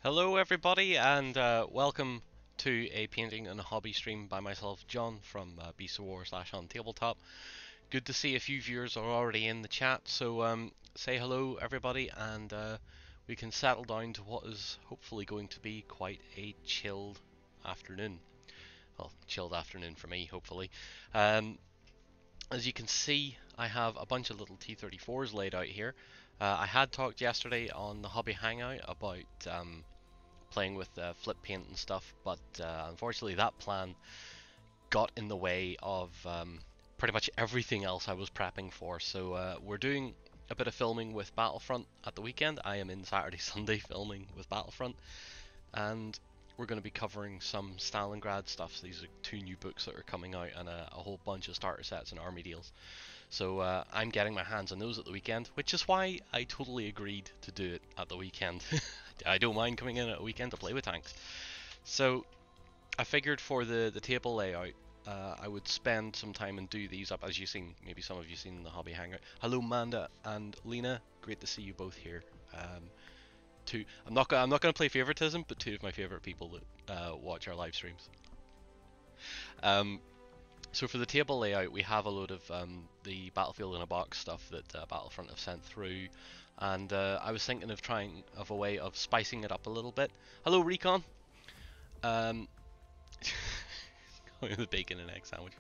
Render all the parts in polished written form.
Hello, everybody, and welcome to a painting and a hobby stream by myself, John, from Beast of War / on Tabletop. Good to see a few viewers are already in the chat, so say hello, everybody, and we can settle down to what is hopefully going to be quite a chilled afternoon. Well, chilled afternoon for me, hopefully. Um, as you can see, I have a bunch of little T-34s laid out here. I had talked yesterday on the Hobby Hangout about playing with flip paint and stuff, but unfortunately that plan got in the way of pretty much everything else I was prepping for. So we're doing a bit of filming with Battlefront at the weekend. I am in Saturday, Sunday filming with Battlefront, and we're going to be covering some Stalingrad stuff. So these are two new books that are coming out, and a whole bunch of starter sets and army deals. So I'm getting my hands on those at the weekend, which is why I totally agreed to do it at the weekend. I don't mind coming in at a weekend to play with tanks. So I figured for the table layout, I would spend some time and do these up, as you've seen. Maybe some of you seen in the hobby hangout. Hello, Manda and Lena. Great to see you both here. I'm not going to play favoritism, but two of my favorite people that watch our live streams. Um, So for the table layout, we have a load of the Battlefield in a Box stuff that Battlefront have sent through, and I was thinking of trying of a way of spicing it up a little bit. Hello, Recon. Um, the bacon and egg sandwich.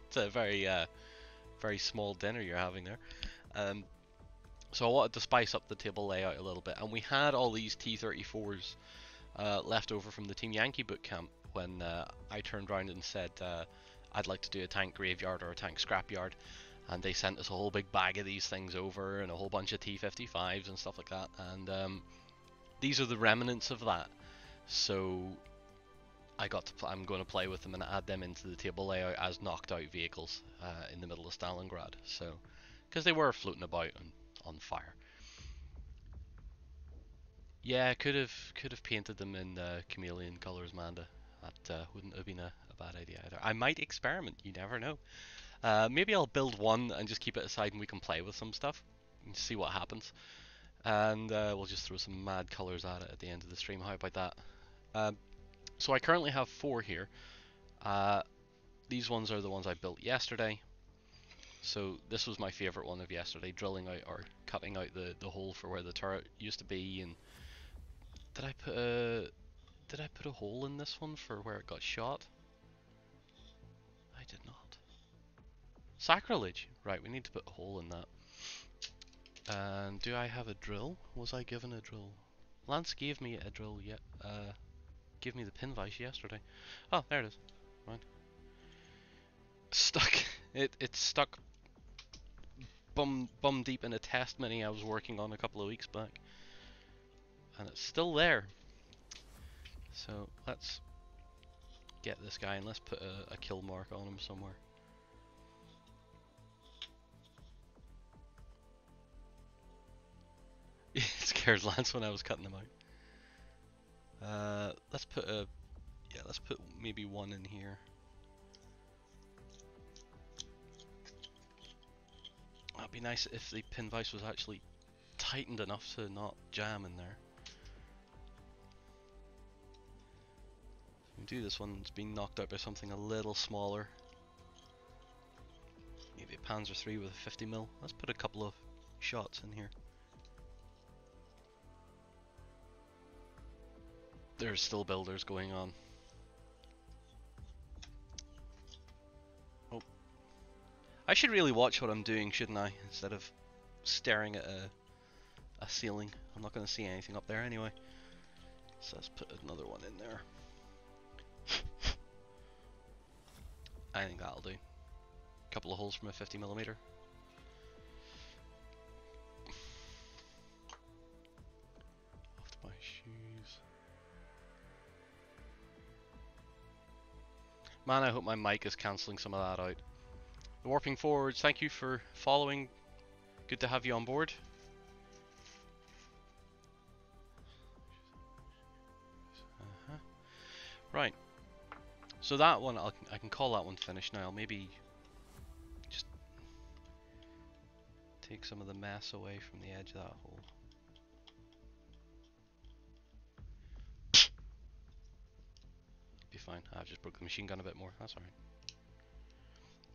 It's a very small dinner you're having there. Um, so I wanted to spice up the table layout a little bit, and we had all these T-34s left over from the Team Yankee boot camp when I turned around and said I'd like to do a tank graveyard or a tank scrapyard, and they sent us a whole big bag of these things over and a whole bunch of T-55s and stuff like that, and these are the remnants of that. So I'm going to play with them and add them into the table layout as knocked out vehicles in the middle of Stalingrad. So because they were floating about and on fire. Yeah, could have painted them in chameleon colors, Manda. That wouldn't have been a bad idea either. I might experiment. You never know. Maybe I'll build one and just keep it aside, and we can play with some stuff and see what happens. And we'll just throw some mad colors at it at the end of the stream. How about that? So I currently have 4 here. These ones are the ones I built yesterday. So this was my favorite one of yesterday, drilling out or cutting out the hole for where the turret used to be. And did I put a hole in this one for where it got shot? I did not. Sacrilege! Right, we need to put a hole in that. And do I have a drill? Was I given a drill? Lance gave me a drill yet. Gave me the pin vise yesterday. Oh, there it is. Right. Stuck. It's stuck bum deep in a test mini I was working on a couple of weeks back, and it's still there. So let's get this guy and let's put a kill mark on him somewhere. It scared Lance when I was cutting them out. Let's put maybe one in here. That'd be nice if the pin vise was actually tightened enough to not jam in there. We do this one, it's been knocked out by something a little smaller. Maybe a Panzer III with a 50mm. Let's put a couple of shots in here. There's still builders going on. Oh. I should really watch what I'm doing, shouldn't I? Instead of staring at a ceiling. I'm not going to see anything up there anyway. So let's put another one in there. I think that'll do. A couple of holes from a 50mm. Off my shoes. Man, I hope my mic is cancelling some of that out. The Warping Forwards, thank you for following. Good to have you on board. Right. So that one, I can call that one finished now. Maybe just take some of the mess away from the edge of that hole. fine. I've just broke the machine gun a bit more. That's alright.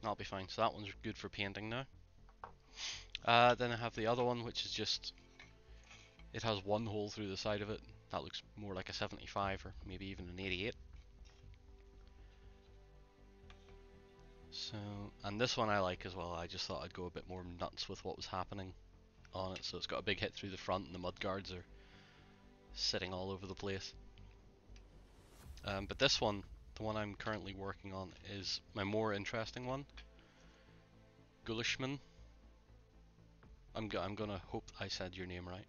That'll be fine. So that one's good for painting now. Then I have the other one, which is just... It has one hole through the side of it. That looks more like a 75 or maybe even an 88. So, and this one I like as well. I just thought I'd go a bit more nuts with what was happening on it. So it's got a big hit through the front and the mud guards are sitting all over the place. But this one, the one I'm currently working on, is my more interesting one. Gulishman. I'm gonna hope I said your name right.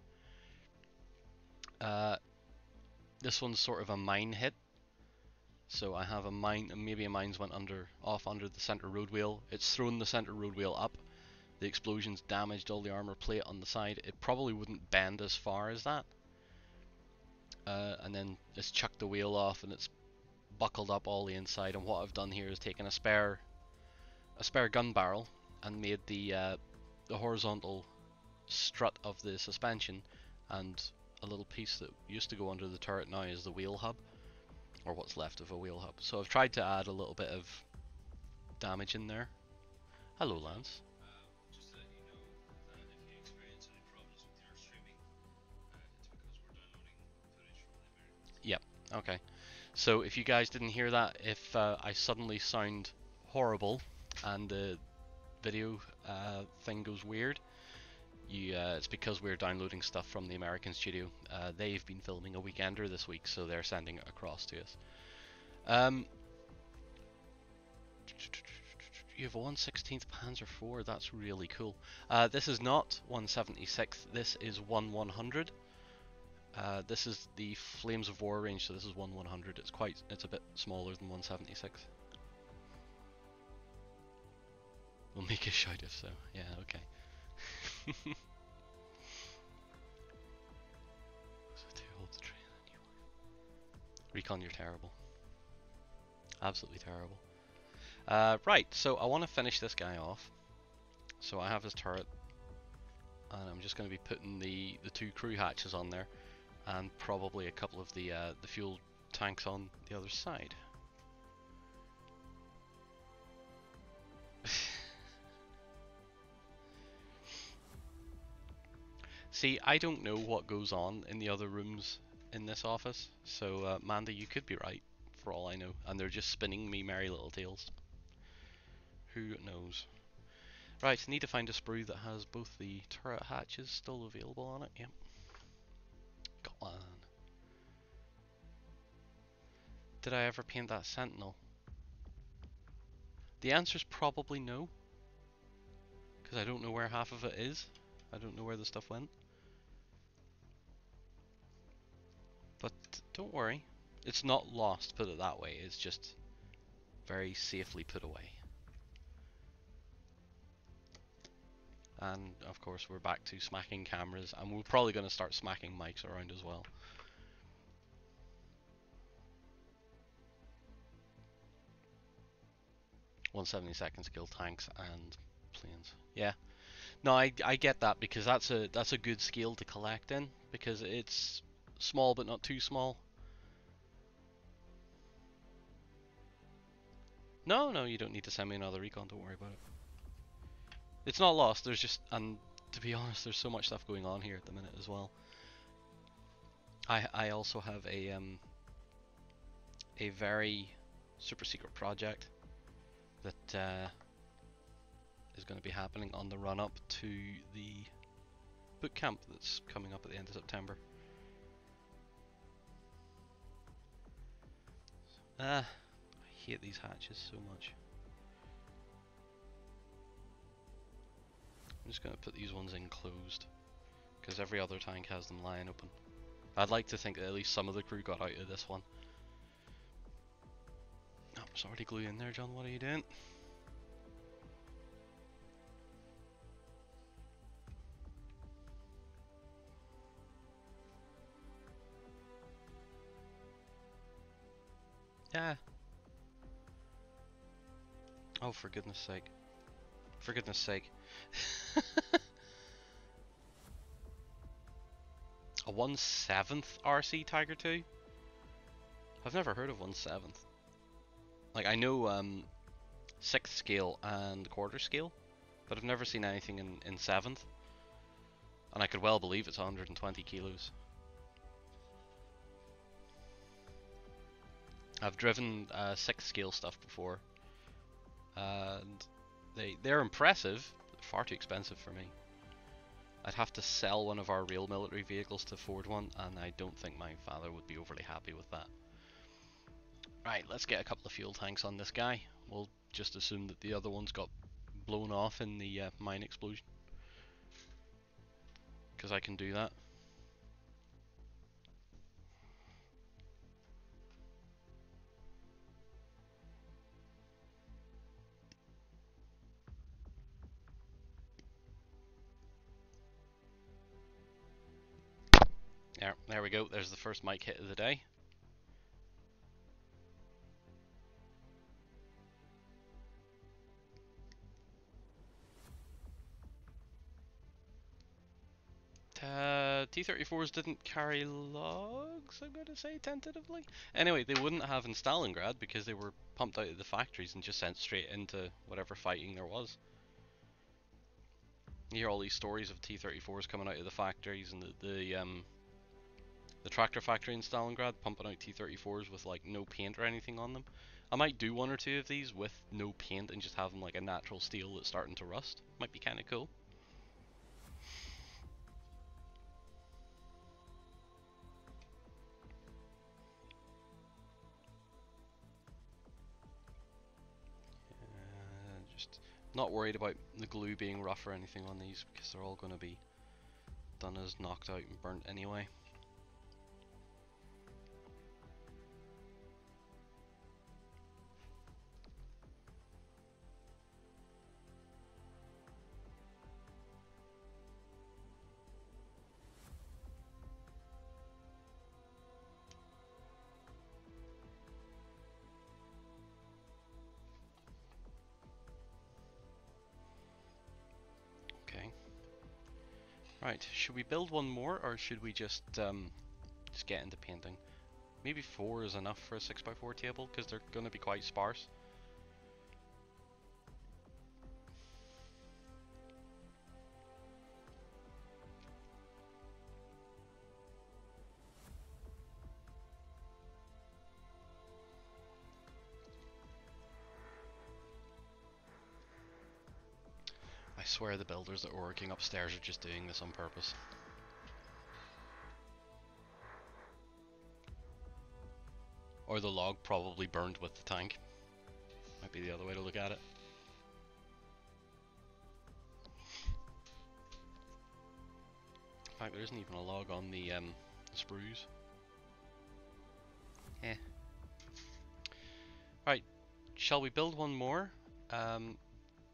This one's sort of a mine hit. So I have a mine, maybe a mine's went off under the center road wheel. It's thrown the center road wheel up. The explosion's damaged all the armor plate on the side. It probably wouldn't bend as far as that. And then it's chucked the wheel off and it's buckled up all the inside. And what I've done here is taken a spare gun barrel and made the horizontal strut of the suspension, and a little piece that used to go under the turret now is the wheel hub, or what's left of a wheel hub. So I've tried to add a little bit of damage in there. Hello, Lance. Just to let you know that if you experience any problems with your streaming, it's because we're downloading footage from the Americans. Yep, okay. So if you guys didn't hear that, if I suddenly sound horrible and the video thing goes weird, it's because we're downloading stuff from the American studio. They've been filming a Weekender this week, so they're sending it across to us. You have a 1/16th Panzer IV, that's really cool. This is not 1/76th, this is 1/100. This is the Flames of War range, so this is 1/100. It's a bit smaller than 1/76th. We'll make a shout if so. Yeah, okay. So too old to train anymore. Recon, you're terrible. Absolutely terrible. Right, so I want to finish this guy off. So I have his turret, and I'm just going to be putting the two crew hatches on there, and probably a couple of the fuel tanks on the other side. See, I don't know what goes on in the other rooms in this office, so Mandy, you could be right, for all I know, and they're just spinning me merry little tales. Who knows? Right, need to find a sprue that has both the turret hatches still available on it. Yep. Go on. Did I ever paint that Sentinel? The answer's probably no, because I don't know where half of it is. I don't know where the stuff went. But don't worry, it's not lost, put it that way. It's just very safely put away. And of course we're back to smacking cameras, and we're probably going to start smacking mics around as well. .172 kill tanks and planes. Yeah. No, I get that, because that's a good scale to collect in, because it's small but not too small. No, you don't need to send me another recon, don't worry about it. It's not lost, there's just, and to be honest, there's so much stuff going on here at the minute as well. I also have a very super secret project that is going to be happening on the run up to the boot camp that's coming up at the end of September. I hate these hatches so much. I'm just going to put these ones in closed, because every other tank has them lying open. I'd like to think that at least some of the crew got out of this one. Oh, it's already glued in there, John, what are you doing? Yeah. Oh, for goodness sake. For goodness sake. A 1/7 RC Tiger II? I've never heard of 1/7. Like, I know 6th scale and quarter scale, but I've never seen anything in 7th. And I could well believe it's 120 kilos. I've driven 6th scale stuff before, and they're impressive, but far too expensive for me. I'd have to sell one of our real military vehicles to afford one, and I don't think my father would be overly happy with that. Right, let's get a couple of fuel tanks on this guy. We'll just assume that the other ones got blown off in the mine explosion, because I can do that. There we go. There's the first mic hit of the day. T-34s didn't carry logs, I'm going to say tentatively. Anyway, they wouldn't have in Stalingrad because they were pumped out of the factories and just sent straight into whatever fighting there was. You hear all these stories of T-34s coming out of the factories, and the tractor factory in Stalingrad pumping out T-34s with like no paint or anything on them. I might do one or two of these with no paint and just have them like a natural steel that's starting to rust. Might be kind of cool. Just not worried about the glue being rough or anything on these because they're all going to be done as knocked out and burnt anyway. Okay. Right, should we build one more or should we just get into painting? Maybe 4 is enough for a 6x4 table because they're going to be quite sparse. I swear the builders that were working upstairs are just doing this on purpose. Or the log probably burned with the tank. Might be the other way to look at it. In fact, there isn't even a log on the sprues. Eh. Right, shall we build one more?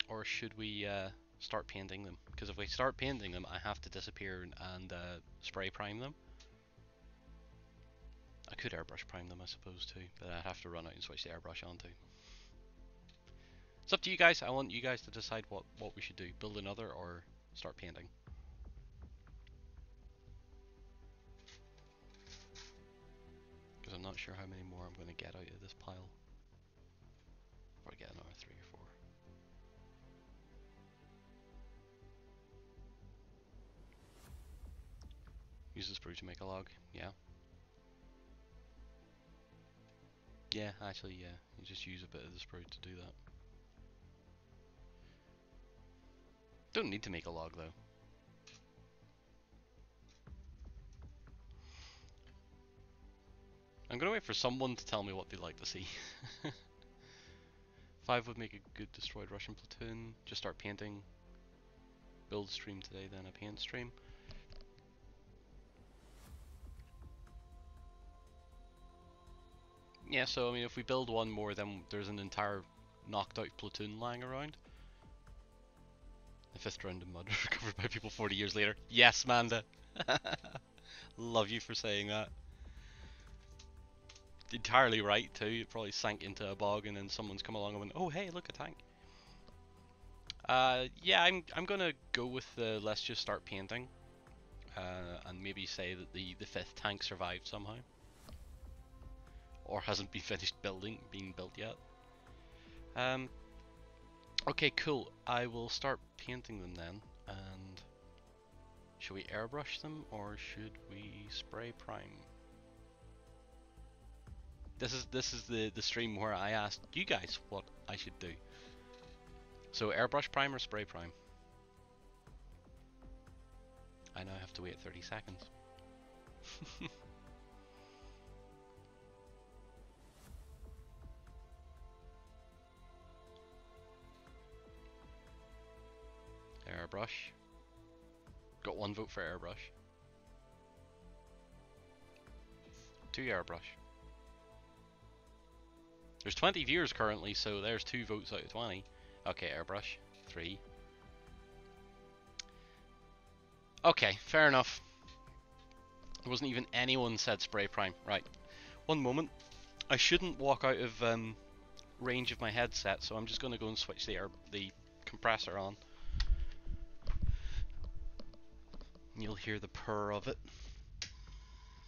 Or should we start painting them? Because if we start painting them, I have to disappear and spray prime them. I could airbrush prime them, I suppose, too, but I'd have to run out and switch the airbrush on too. It's up to you guys. I want you guys to decide what we should do. Build another or start painting. Because I'm not sure how many more I'm going to get out of this pile. Probably get another 3 or 4. Use the sprue to make a log, yeah. Yeah, actually, yeah. You just use a bit of the sprue to do that. Don't need to make a log though. I'm gonna wait for someone to tell me what they'd like to see. 5 would make a good destroyed Russian platoon. Just start painting. Build stream today, then a paint stream. Yeah, so I mean, if we build one more, then there's an entire knocked out platoon lying around. The 5th round of mud recovered by people 40 years later. Yes, Manda! Love you for saying that. Entirely right too. It probably sank into a bog and then someone's come along and went, oh hey, look, a tank. Yeah, I'm gonna go with the let's just start painting. And maybe say that the 5th tank survived somehow. Or hasn't been finished being built yet. Um, okay, cool. I will start painting them then. And should we airbrush them or should we spray prime? This is the stream where I asked you guys what I should do. So airbrush prime or spray prime? I now have to wait 30 seconds. Airbrush. Got 1 vote for airbrush. 2 airbrush. There's 20 viewers currently, so there's 2 votes out of 20. Okay, airbrush. 3. Okay, fair enough. There wasn't even anyone said spray prime. Right. One moment. I shouldn't walk out of range of my headset, so I'm just going to go and switch the compressor on. You'll hear the purr of it.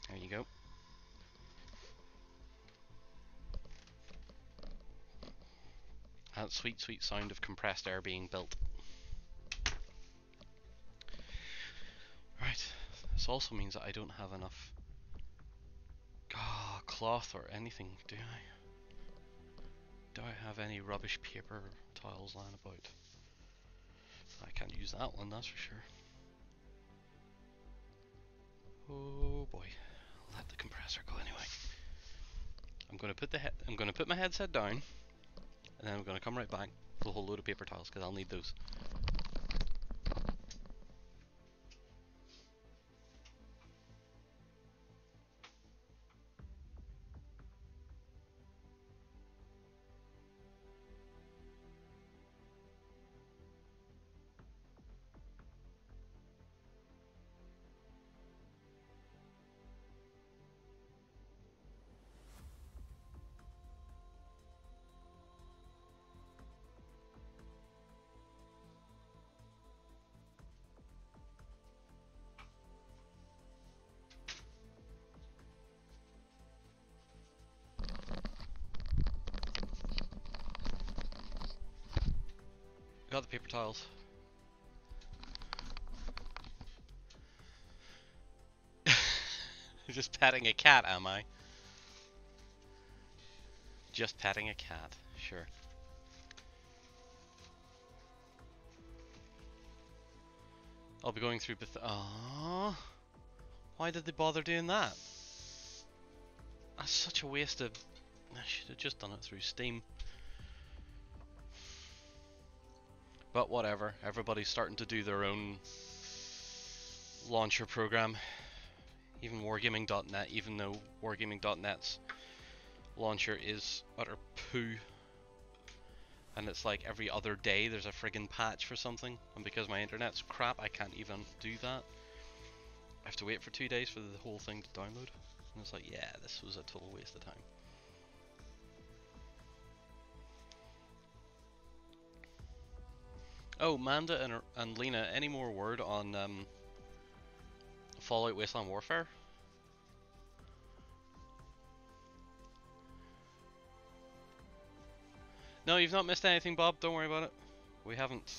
There you go. That sweet, sweet sound of compressed air being built. Right. This also means that I don't have enough cloth or anything, do I? Do I have any rubbish paper towels lying about? I can't use that one, that's for sure. Oh boy. I'll let the compressor go anyway. I'm gonna put my headset down, and then I'm gonna come right back with a whole load of paper towels because I'll need those. Got the paper towels. Just petting a cat, am I? Just petting a cat, sure. I'll be going through Aww. Why did they bother doing that? That's such a waste of... I should have just done it through Steam. But whatever, everybody's starting to do their own launcher program. Even Wargaming.net, even though Wargaming.net's launcher is utter poo. And it's like every other day there's a friggin' patch for something. And because my internet's crap, I can't even do that. I have to wait for 2 days for the whole thing to download. And it's like, yeah, this was a total waste of time. Oh, Manda and Lena, any more word on Fallout Wasteland Warfare? No, you've not missed anything, Bob. Don't worry about it. We haven't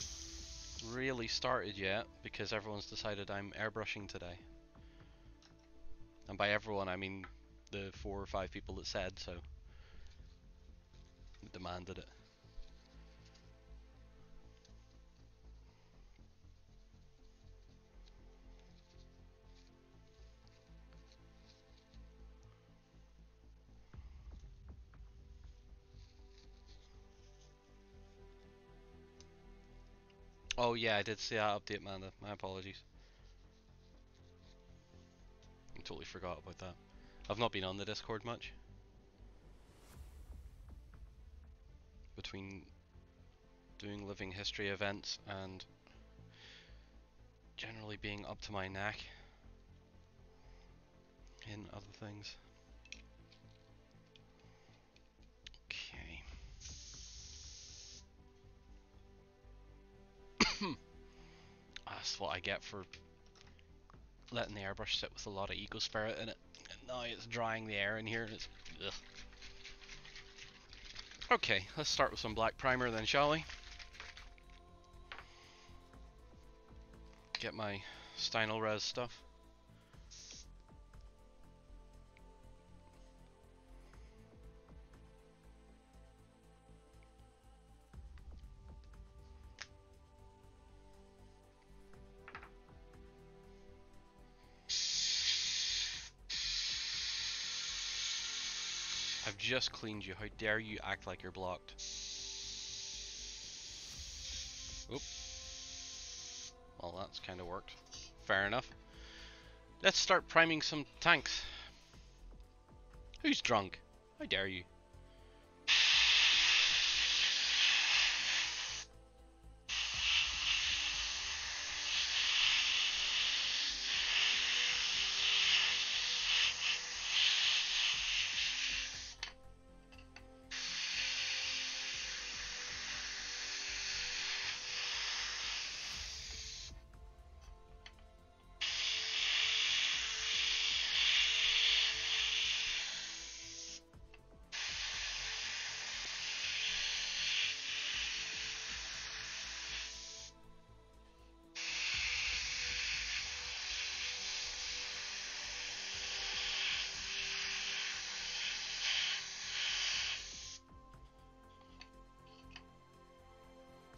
really started yet because everyone's decided I'm airbrushing today. And by everyone, I mean the 4 or 5 people that said so. Demanded it. Oh yeah, I did see that update, Manda. My apologies. I totally forgot about that. I've not been on the Discord much. Between doing living history events and generally being up to my neck in other things. Okay. That's what I get for letting the airbrush sit with a lot of eco spirit in it. And now it's drying the air in here and it's ugh. Okay, let's start with some black primer then, shall we? Get my Stynylrez stuff. I've just cleaned you. How dare you act like you're blocked? Oop. Well, that's kind of worked. Fair enough. Let's start priming some tanks. Who's drunk? How dare you?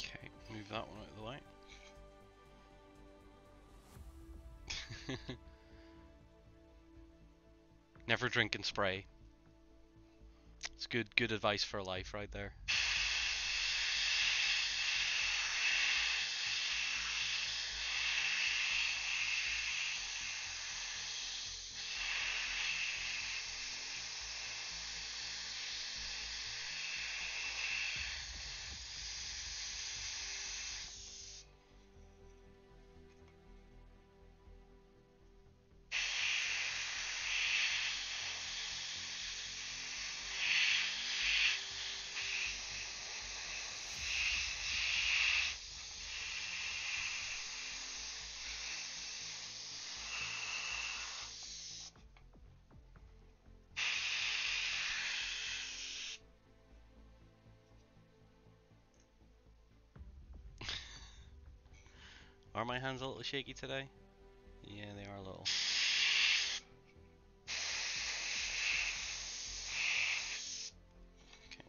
Okay, move that one out of the way. Never drink and spray. It's good advice for life right there. Are my hands a little shaky today? Yeah, they are a little. Okay.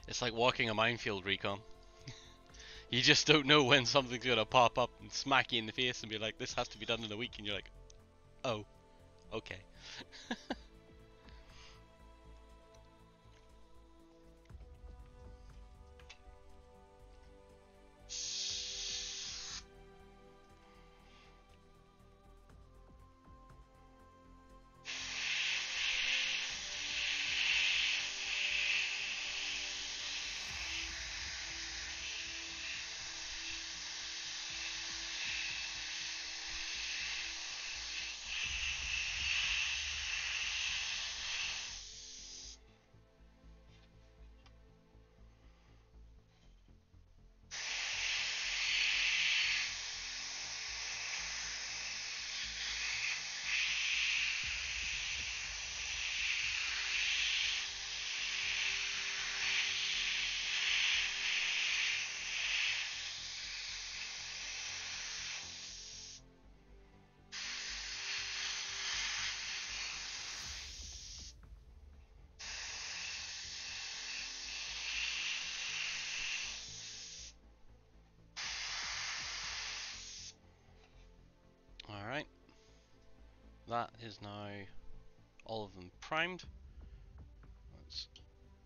It's like walking a minefield, Recon. You just don't know when something's gonna pop up and smack you in the face and be like, this has to be done in a week, and you're like, oh, okay. that is now all of them primed. Let's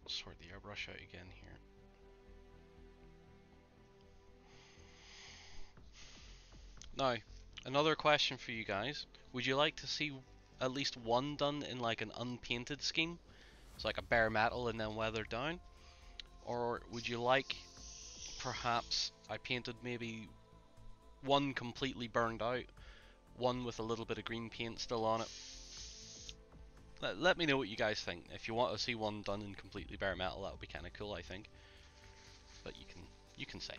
sort the airbrush out again here. Now, another question for you guys. Would you like to see at least one done in like an unpainted scheme? It's like a bare metal and then weathered down? Or would you like perhaps I painted maybe one completely burned out, one with a little bit of green paint still on it? Let me know what you guys think. If you want to see one done in completely bare metal, that would be kind of cool, I think. But you can say.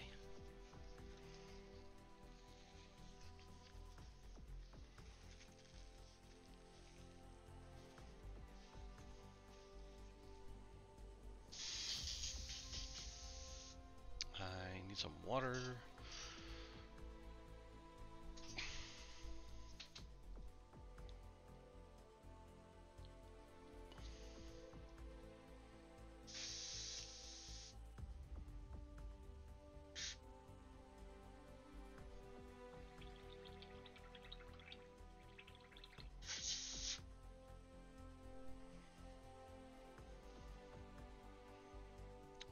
I need some water.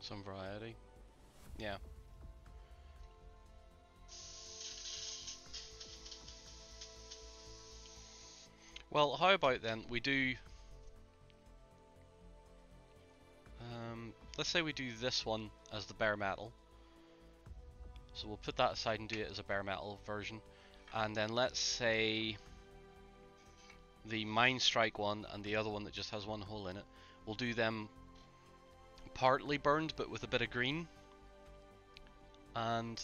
Some variety. Yeah. Well, how about then we do let's say we do this one as the bare metal. So we'll put that aside and do it as a bare metal version. And then let's say the Mine Strike one and the other one that just has one hole in it, we'll do them partly burned but with a bit of green. And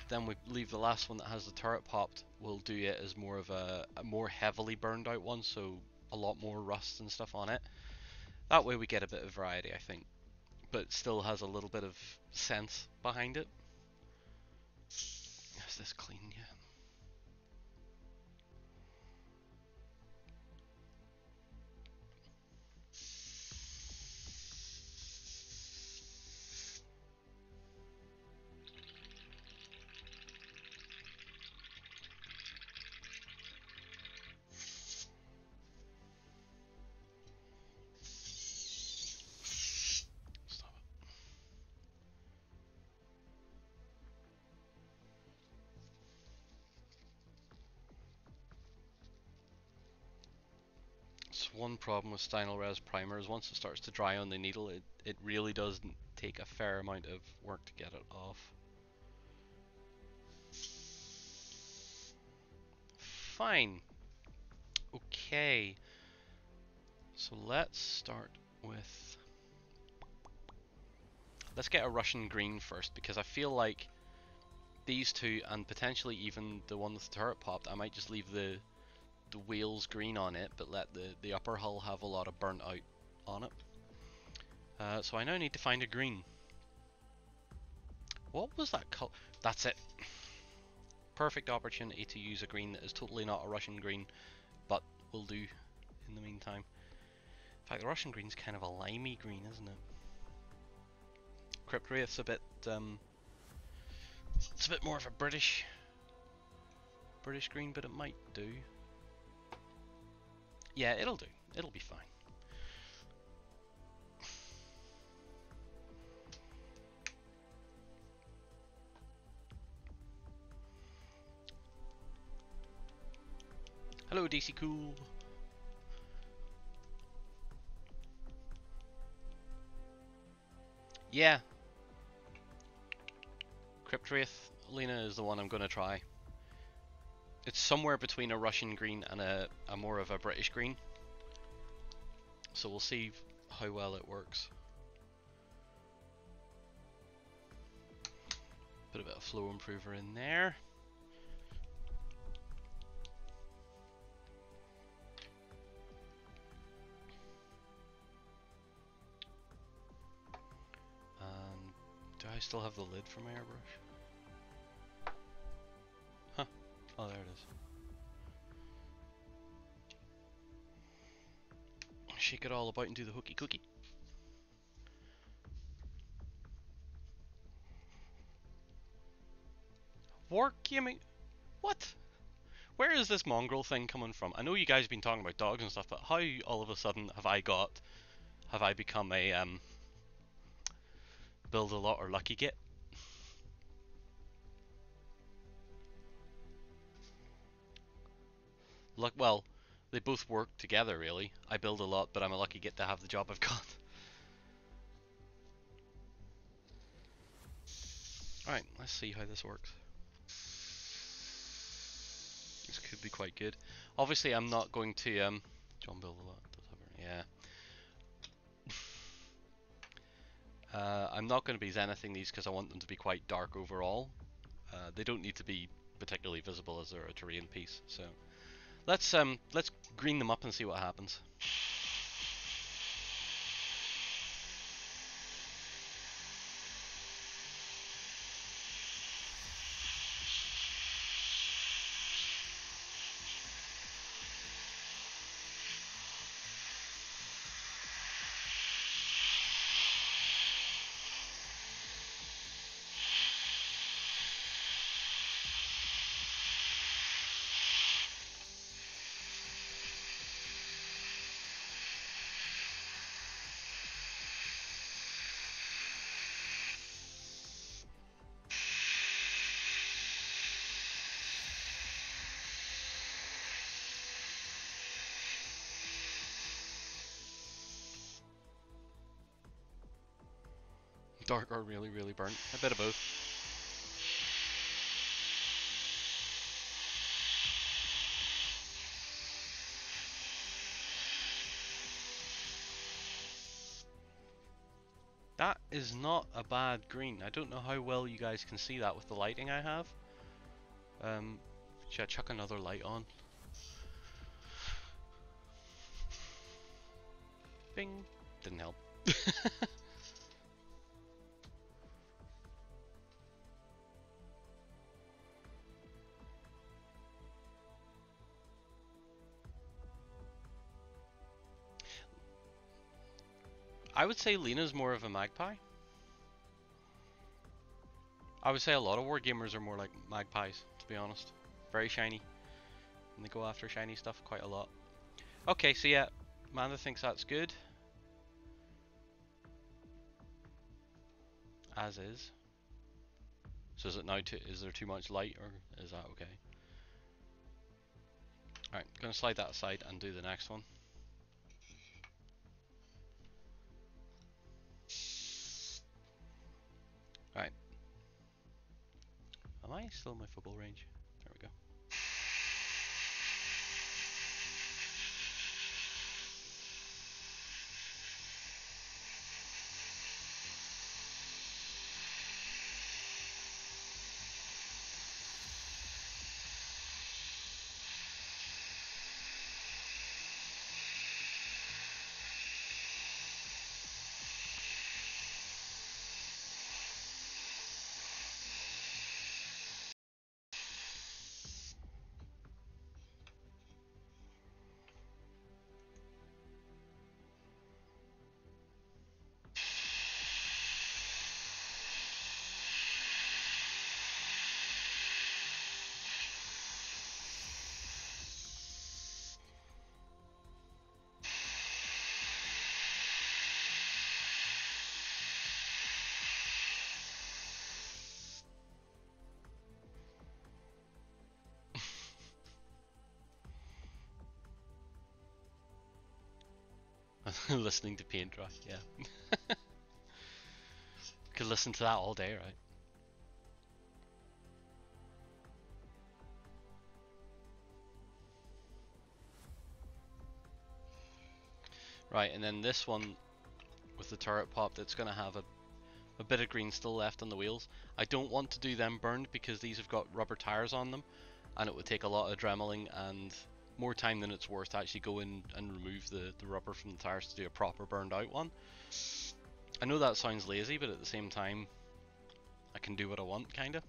then we leave the last one that has the turret popped. We'll do it as more of a more heavily burned out one, so a lot more rust and stuff on it. That way we get a bit of variety, I think, but still has a little bit of sense behind it. Is this clean yet? One problem with Stynylrez primer is once it starts to dry on the needle, it really does take a fair amount of work to get it off. Fine. Okay. So let's start with... Let's get a Russian green first, because I feel like these two, and potentially even the one with the turret popped, I might just leave the wheels green on it, but let the upper hull have a lot of burnt out on it. So I now need to find a green. What was that color? That's it. Perfect opportunity to use a green that is totally not a Russian green, but will do in the meantime. In fact, the Russian green's kind of a limey green, isn't it? Cryptwraith's a bit it's a bit more of a British green, but it might do. Yeah, it'll do. It'll be fine. Hello, DC Cool. Yeah. Cryptwraith Lena is the one I'm gonna try. It's somewhere between a Russian green and a more of a British green. So we'll see how well it works. Put a bit of flow improver in there. And do I still have the lid for my airbrush? Huh. Oh, there it is. Shake it all about and do the hooky cookie. Wargaming? What? Where is this mongrel thing coming from? I know you guys have been talking about dogs and stuff, but how all of a sudden have I become a build a lot or lucky git? Well, they both work together really. I build a lot, but I'm a lucky git to have the job I've got. Alright, let's see how this works. This could be quite good. Obviously, I'm not going to John build a lot. Yeah. I'm not going to be zenithing these because I want them to be quite dark overall. They don't need to be particularly visible as they're a terrain piece. So let's green them up and see what happens. Dark or really, really burnt. A bit of both. That is not a bad green. I don't know how well you guys can see that with the lighting I have. Should I chuck another light on? Bing. Didn't help. I would say Lena's more of a magpie. I would say a lot of wargamers are more like magpies, to be honest. Very shiny. And they go after shiny stuff quite a lot. Okay, so yeah, Amanda thinks that's good. As is. So is it now is there too much light or is that okay? Alright, gonna slide that aside and do the next one. Alright. Am I still in my football range? There we go. Listening to paint dry, yeah. Could listen to that all day, right? Right, and then this one with the turret pop, that's going to have a bit of green still left on the wheels. I don't want to do them burned because these have got rubber tires on them, and it would take a lot of dremeling and more time than it's worth to actually go in and remove the rubber from the tires to do a proper burned out one. I know that sounds lazy, but at the same time, I can do what I want, kinda.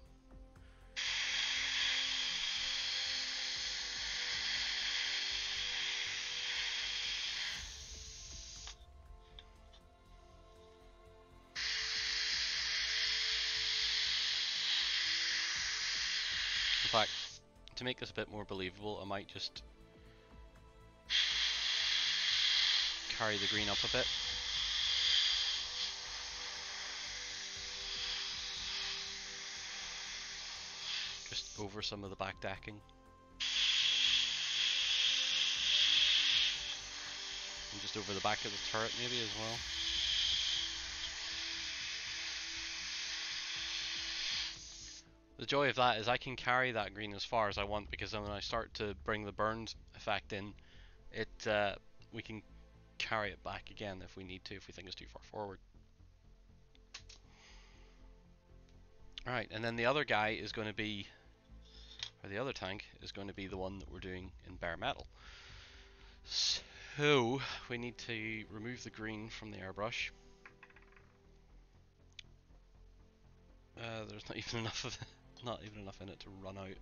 In fact, to make this a bit more believable, I might just carry the green up a bit. Just over some of the back decking. And just over the back of the turret maybe as well. The joy of that is I can carry that green as far as I want, because then when I start to bring the burned effect in, we can carry it back again if we need to, if we think it's too far forward. Alright, and then the other guy is going to be, or the other tank is going to be the one that we're doing in bare metal. So we need to remove the green from the airbrush. There's not even enough of it, not even enough in it to run out.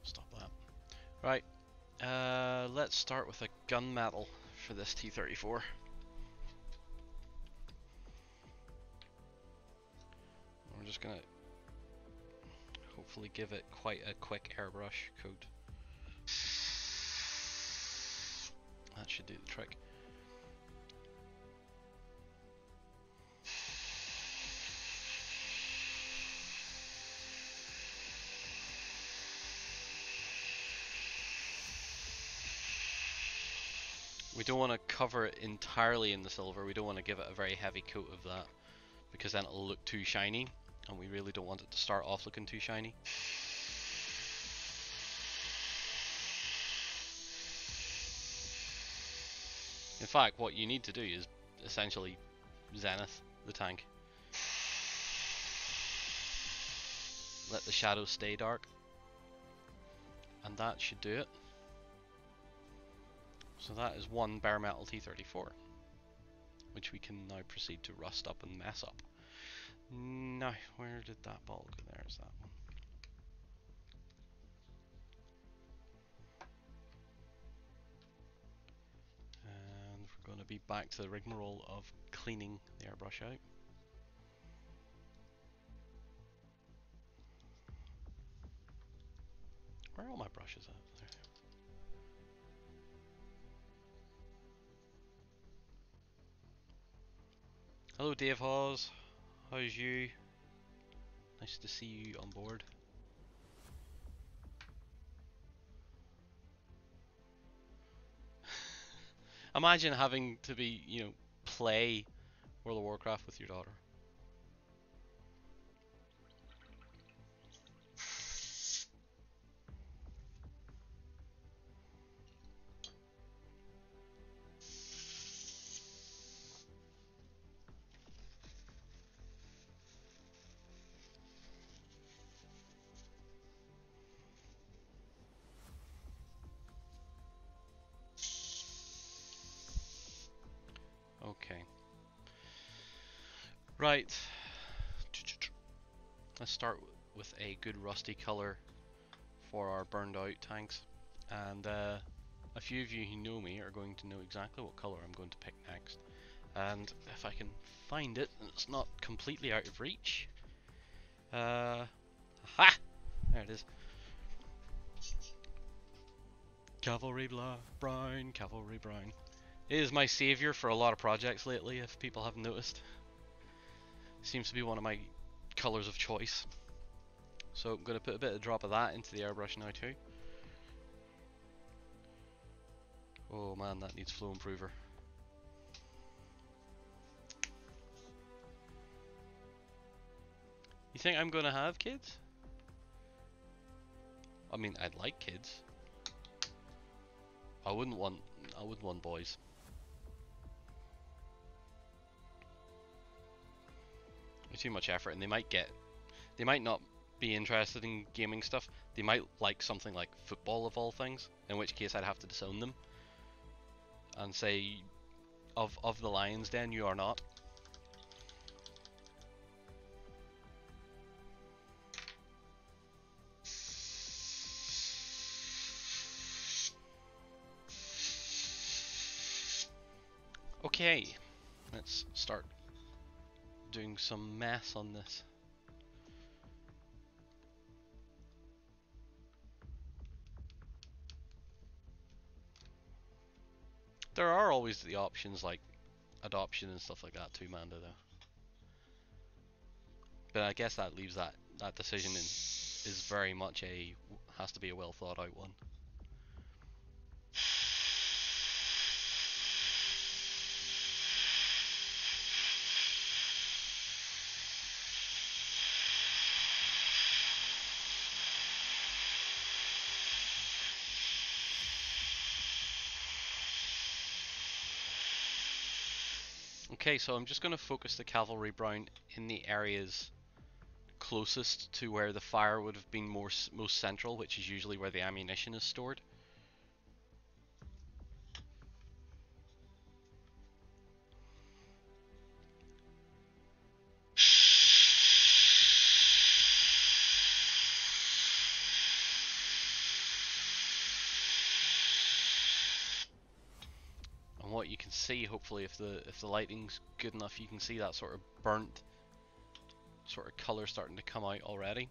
Stop that. Right, let's start with a gunmetal for this T-34. We're just gonna hopefully give it quite a quick airbrush coat. That should do the trick. We don't want to cover it entirely in the silver, we don't want to give it a very heavy coat of that, because then it'll look too shiny, and we really don't want it to start off looking too shiny. In fact, what you need to do is essentially zenith the tank. Let the shadows stay dark, and that should do it. So that is one bare metal T-34, which we can now proceed to rust up and mess up. Now, where did that ball go? There's that one. And we're going to be back to the rigmarole of cleaning the airbrush out. Where are all my brushes at? There. Hello Dave Hawes, how's you? Nice to see you on board. Imagine having to be, play World of Warcraft with your daughter. Okay. Right. Let's start with a good rusty color for our burned out tanks. And a few of you who know me are going to know exactly what color I'm going to pick next. And if I can find it and it's not completely out of reach. Ha! There it is. Cavalry Brown, Cavalry Brown. It is my savior for a lot of projects lately, if people haven't noticed. Seems to be one of my colours of choice. So I'm going to put a bit of drop of that into the airbrush now too. Oh man, that needs flow improver. You think I'm going to have kids? I mean, I'd like kids. I wouldn't want boys. It's too much effort, and they might not be interested in gaming stuff. They might like something like football of all things, in which case I'd have to disown them and say, of the Lions Den, you are not. Okay, let's start doing some mess on this. There are always the options like adoption and stuff like that too, Manda, though. But I guess that leaves that decision is very much has to be a well thought out one. Okay, so I'm just going to focus the cavalry brown in the areas closest to where the fire would have been most central, which is usually where the ammunition is stored. And what you can see, hopefully, if the lighting's good enough, you can see that sort of burnt sort of color starting to come out already.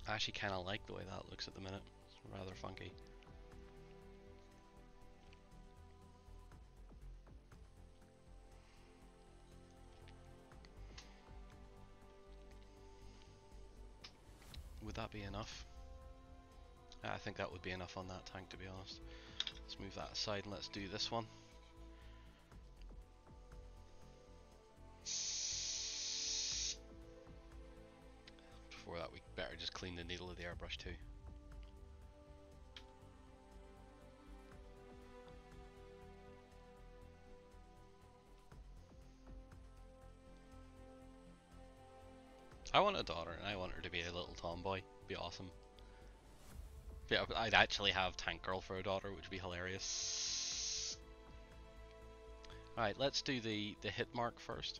I actually kind of like the way that looks at the minute. It's rather funky. Would that be enough? I think that would be enough on that tank, to be honest. Let's move that aside and let's do this one. Before that, we better just clean the needle of the airbrush too. I want a daughter, and I want her to be a little tomboy. Be awesome. Yeah, I'd actually have Tank Girl for a daughter, which would be hilarious. Alright, let's do the hit mark first.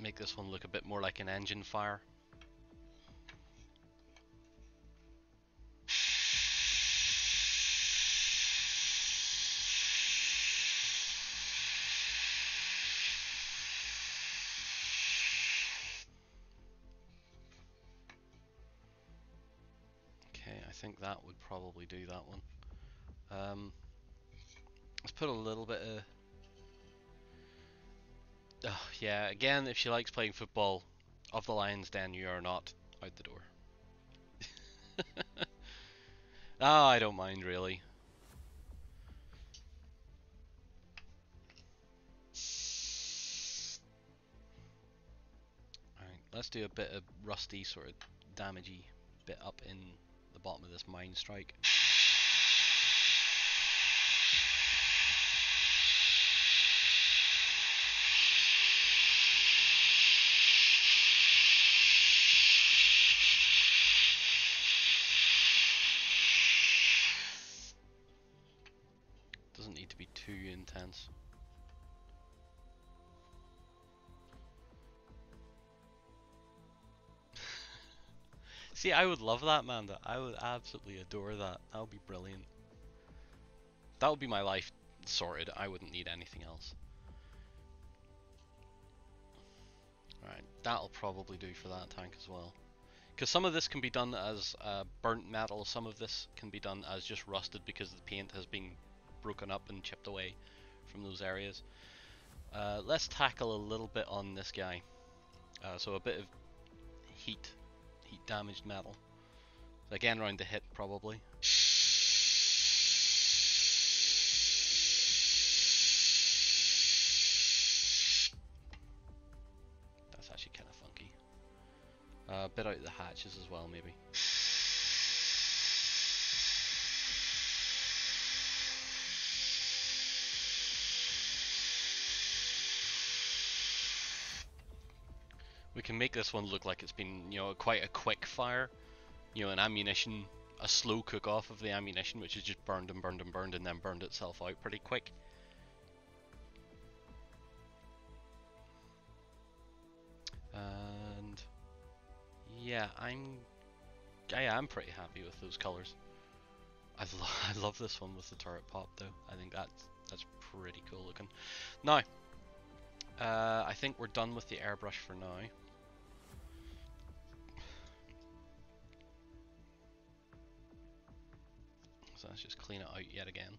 Make this one look a bit more like an engine fire. Okay, I think that would probably do that one. Let's put a little bit of... Oh, yeah, again, if she likes playing football, of the Lions Den, you are not out the door. Oh, I don't mind really. Alright, let's do a bit of rusty sort of damagey bit up in the bottom of this mine strike. Doesn't need to be too intense. See, I would love that, man. I would absolutely adore that. That would be brilliant. That would be my life sorted. I wouldn't need anything else. Right, that'll probably do for that tank as well. Because some of this can be done as burnt metal, some of this can be done as just rusted because the paint has been broken up and chipped away from those areas. Let's tackle a little bit on this guy. So a bit of heat damaged metal. Again, round the hit probably. That's actually kind of funky. A bit out the hatches as well, maybe. We can make this one look like it's been, quite a quick fire. An ammunition, a slow cook off of the ammunition, which is just burned and burned and burned and then burned itself out pretty quick. And yeah, I'm pretty happy with those colors. I love this one with the turret pop though. I think that's pretty cool looking. Now, I think we're done with the airbrush for now. So let's just clean it out yet again.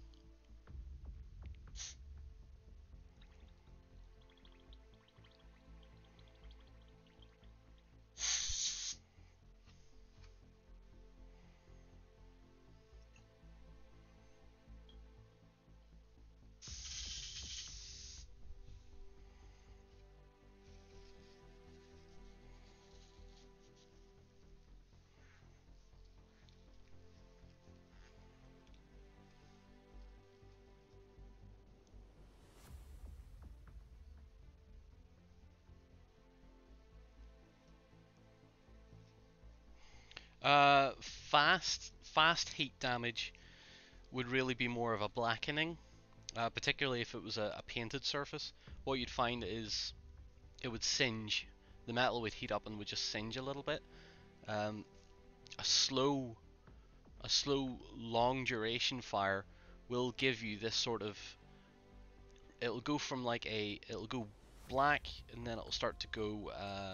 Fast heat damage would really be more of a blackening, particularly if it was a painted surface. What you'd find is it would singe, the metal would heat up and would just singe a little bit. Um, a slow, long duration fire will give you this sort of. It'll go from it'll go black and then it'll start to go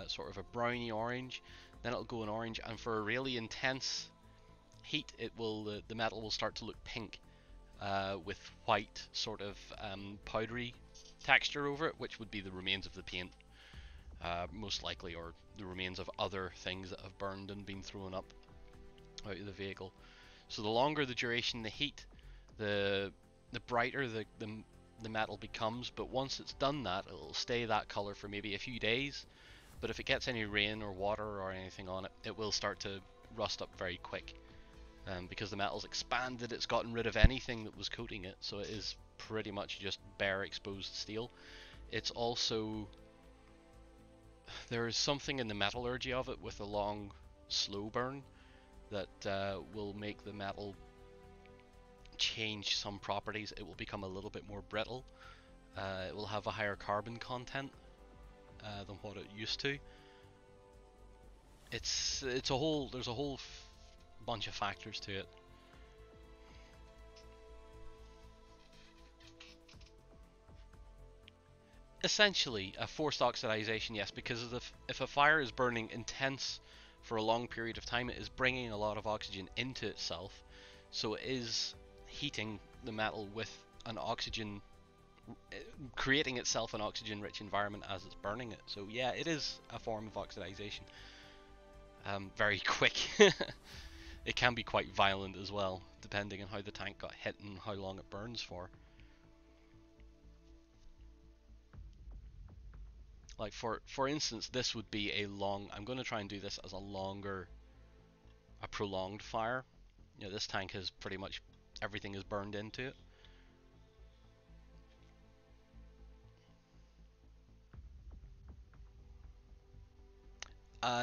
sort of a browny orange, then it'll go an orange, and for a really intense heat, the metal will start to look pink with white sort of powdery texture over it, which would be the remains of the paint, most likely, or the remains of other things that have burned and been thrown up out of the vehicle. So the longer the duration the heat, the brighter the metal becomes, but once it's done that, it'll stay that color for maybe a few days. But if it gets any rain or water or anything on it, it will start to rust up very quick. Because the metal's expanded, it's gotten rid of anything that was coating it, so it is pretty much just bare exposed steel. It's also, there is something in the metallurgy of it with a long slow burn that will make the metal change some properties. It will become a little bit more brittle. It will have a higher carbon content than what it used to. There's a whole bunch of factors to it. Essentially, a forced oxidization, yes, because if a fire is burning intense for a long period of time, it is bringing a lot of oxygen into itself, so it is heating the metal with an oxygen, creating itself an oxygen-rich environment as it's burning it. So yeah, it is a form of oxidization. Very quick. It can be quite violent as well, depending on how the tank got hit and how long it burns for. Like for instance, this would be I'm going to try and do this as a prolonged fire. This tank has pretty much everything is burned into it.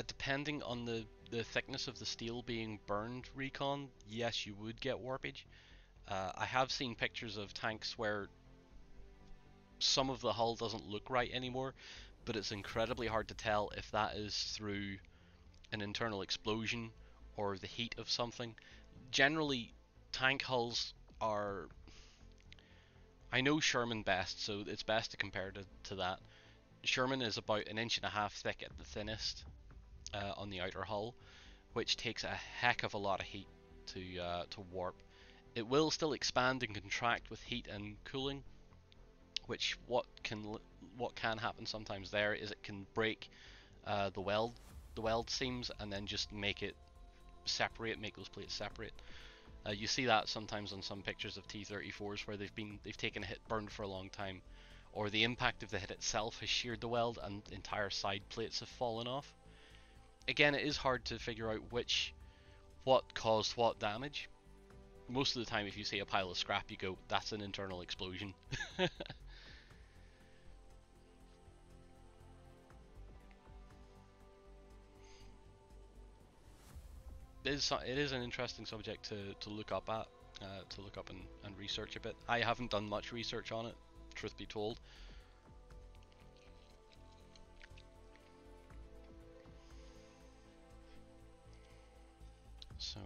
Depending on the thickness of the steel being burned, Recon, yes, you would get warpage. I have seen pictures of tanks where some of the hull doesn't look right anymore, but it's incredibly hard to tell if that is through an internal explosion or the heat of something. Generally, tank hulls are. I know Sherman best, so it's best to compare to that. Sherman is about an inch and a half thick at the thinnest on the outer hull, which takes a heck of a lot of heat to warp. It will still expand and contract with heat and cooling, which what can happen sometimes there is it can break the weld seams and then just make it separate, make those plates separate. You see that sometimes on some pictures of T-34s where they've taken a hit, burned for a long time, or the impact of the hit itself has sheared the weld and entire side plates have fallen off. Again, it is hard to figure out what caused what damage. Most of the time, if you see a pile of scrap, you go, "That's an internal explosion." It is an interesting subject to look up and research a bit. I haven't done much research on it, truth be told. So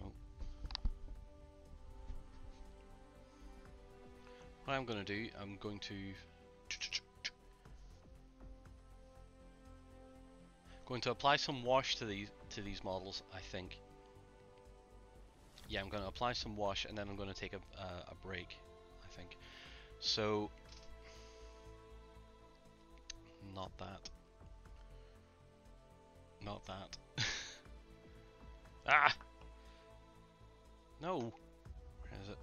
what I'm going to do, I'm going to apply some wash to these models, I think. Yeah, I'm going to apply some wash and then I'm going to take a break, I think. So, not that. Not that. Ah! No! Where is it?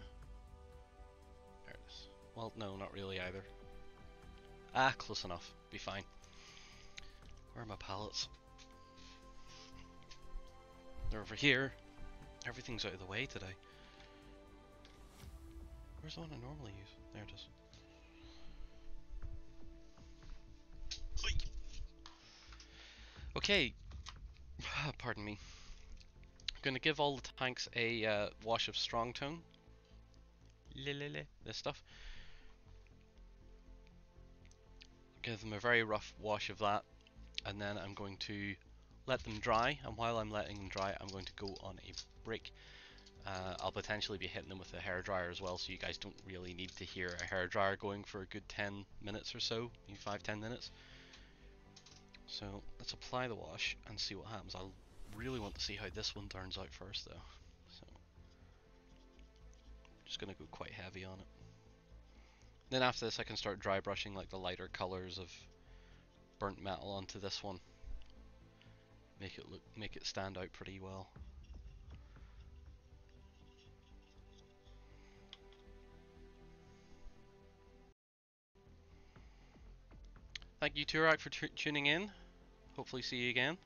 There it is. Well, no, not really either. Ah, close enough. Be fine. Where are my pallets? They're over here. Everything's out of the way today. Where's the one I normally use? There it is. Okay. Pardon me. I'm going to give all the tanks a wash of strong tone. This stuff. Give them a very rough wash of that, and then I'm going to let them dry, and while I'm letting them dry, I'm going to go on a break. I'll potentially be hitting them with a hairdryer as well, so you guys don't really need to hear a hairdryer going for a good 10 minutes or so, maybe 5-10 minutes. So let's apply the wash and see what happens. I really want to see how this one turns out first though. So just going to go quite heavy on it. Then after this I can start dry brushing like the lighter colours of burnt metal onto this one. Make it stand out pretty well. Thank you Turak for tuning in. Hopefully see you again.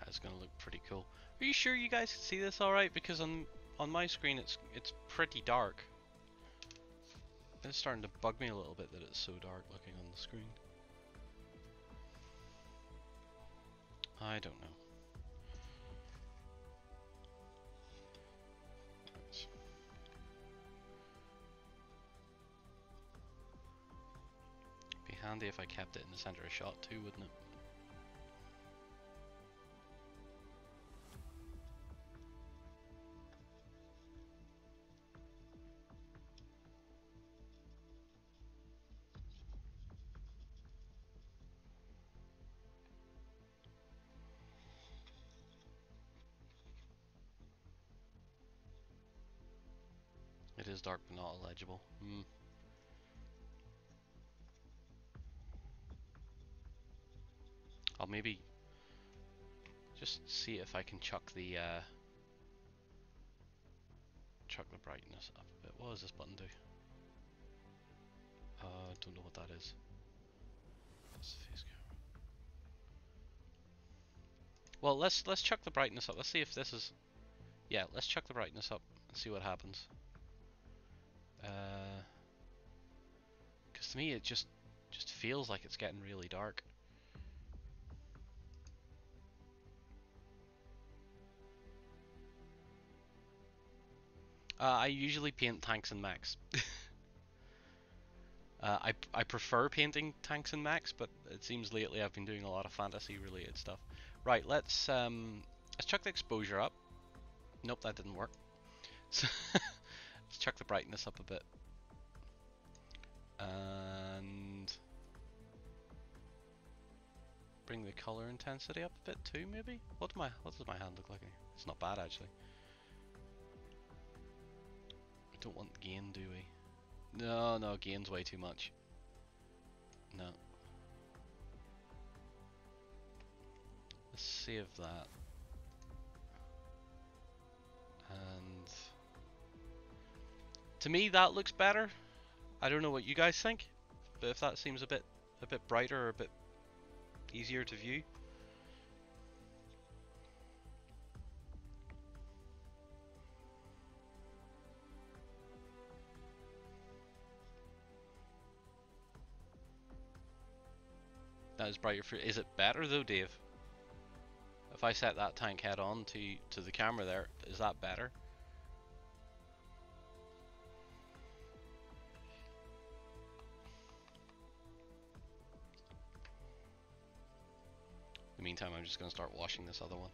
It's gonna look pretty cool. Are you sure you guys can see this alright? Because on my screen it's pretty dark. It's starting to bug me a little bit that it's so dark looking on the screen. I don't know. Right. Be handy if I kept it in the center of shot too, wouldn't it? It is dark but not illegible. I'll maybe just see if I can chuck the brightness up a bit. What does this button do? Don't know what that is. That's the face camera. Well, let's chuck the brightness up. Let's see if this is. Yeah, let's chuck the brightness up and see what happens. Because to me it just feels like it's getting really dark. I usually paint tanks and mechs. I prefer painting tanks and mechs, but it seems lately I've been doing a lot of fantasy related stuff. Right, let's chuck the exposure up. Nope, that didn't work. So let's chuck the brightness up a bit. And bring the color intensity up a bit too, maybe? What does my hand look like? It's not bad actually. We don't want gain, do we? No, gain's way too much. No. Let's save that. And to me that looks better. I don't know what you guys think, but if that seems a bit brighter or a bit easier to view. That is brighter. Is it better though, Dave? If I set that tank head on to the camera there, is that better? In the meantime, I'm just going to start washing this other one.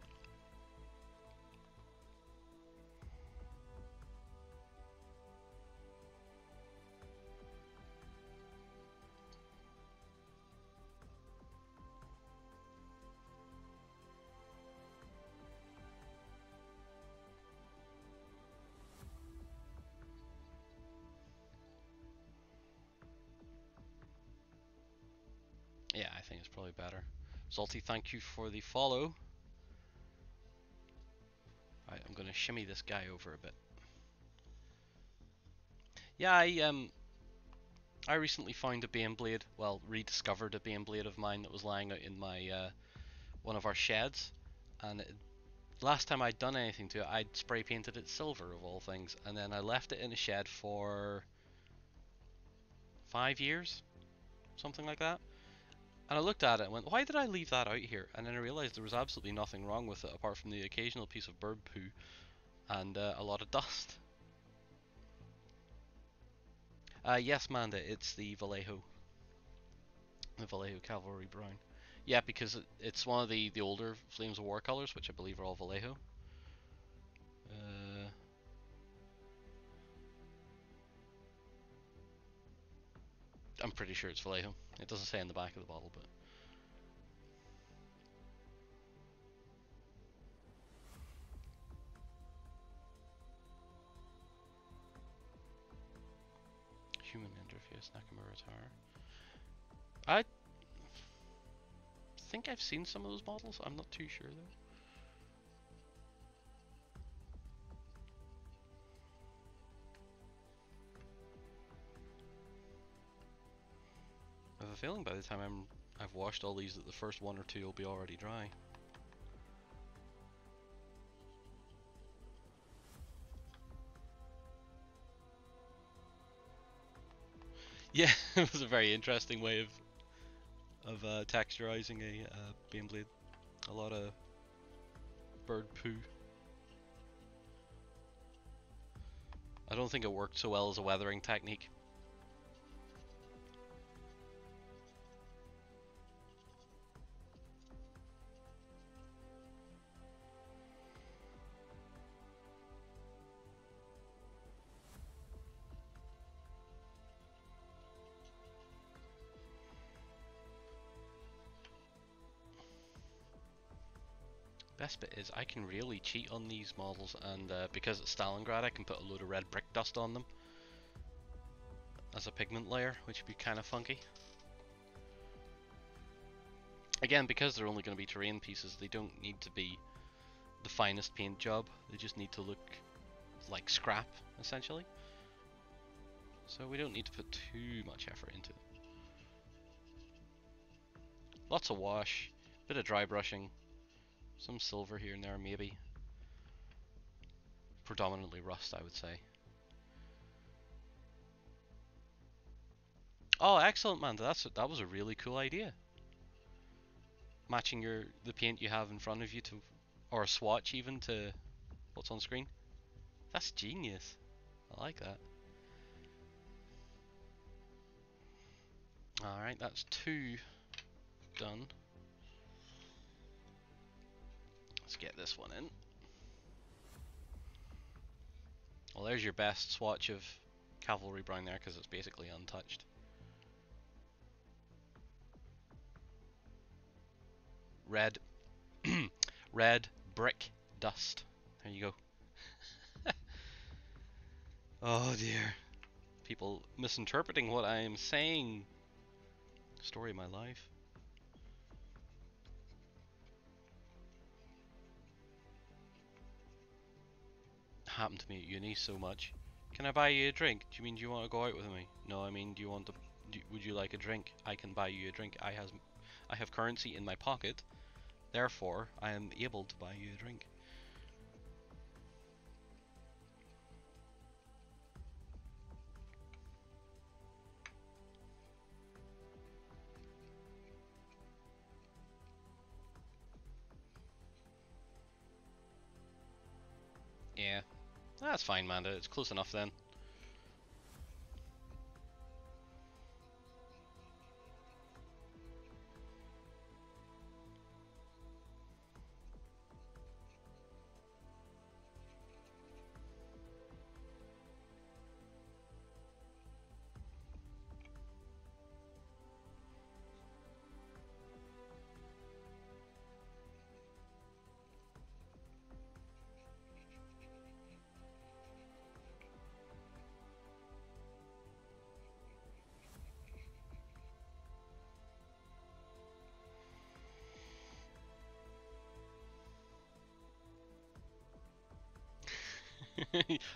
Yeah, I think it's probably better. Zolty, thank you for the follow. Right, I'm going to shimmy this guy over a bit. Yeah, I recently found a Baneblade, well, rediscovered a Baneblade of mine that was lying out in my one of our sheds, and last time I'd done anything to it, I'd spray painted it silver of all things, and then I left it in a shed for 5 years, something like that. And I looked at it and went, why did I leave that out here? And then I realised there was absolutely nothing wrong with it apart from the occasional piece of bird poo and a lot of dust. Yes, Manda, it's the Vallejo. The Vallejo Cavalry Brown. Yeah, because it's one of the older Flames of War colours, which I believe are all Vallejo. I'm pretty sure it's Vallejo. It doesn't say in the back of the bottle, but... Human interface, Nakamura Tower. I think I've seen some of those models. I'm not too sure though. I have a feeling by the time I've washed all these that the first one or two will be already dry. Yeah, it was a very interesting way of texturizing a Baneblade. A lot of bird poo. I don't think it worked so well as a weathering technique. Best bit is I can really cheat on these models, and because it's Stalingrad I can put a load of red brick dust on them, as a pigment layer, which would be kind of funky. Again, because they're only going to be terrain pieces, they don't need to be the finest paint job. They just need to look like scrap, essentially. So we don't need to put too much effort into it. Lots of wash, bit of dry brushing, some silver here and there maybe. Predominantly rust, I would say. Oh, excellent, man! That was a really cool idea. Matching the paint you have in front of you to, or a swatch even, to what's on screen. That's genius. I like that. All right, that's 2 done. Let's get this one in. Well, there's your best swatch of Cavalry Brown there, because it's basically untouched. Red, red brick dust. There you go. Oh dear. People misinterpreting what I am saying. Story of my life. Happened to me at uni so much. Can I buy you a drink? Do you mean, do you want to go out with me? No, I mean, do you want to? Would you like a drink? I can buy you a drink. I have currency in my pocket. Therefore, I am able to buy you a drink. Yeah, that's fine, Manda. It's close enough then.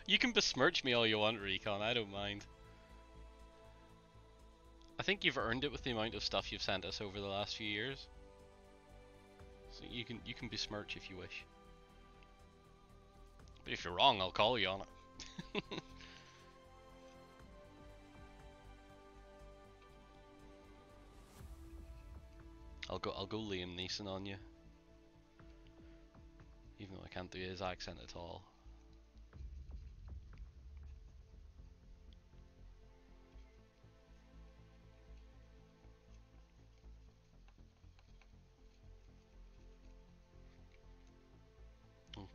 You can besmirch me all you want, Recon. I don't mind. I think you've earned it with the amount of stuff you've sent us over the last few years. So you can besmirch if you wish. But if you're wrong, I'll call you on it. I'll go Liam Neeson on you. Even though I can't do his accent at all.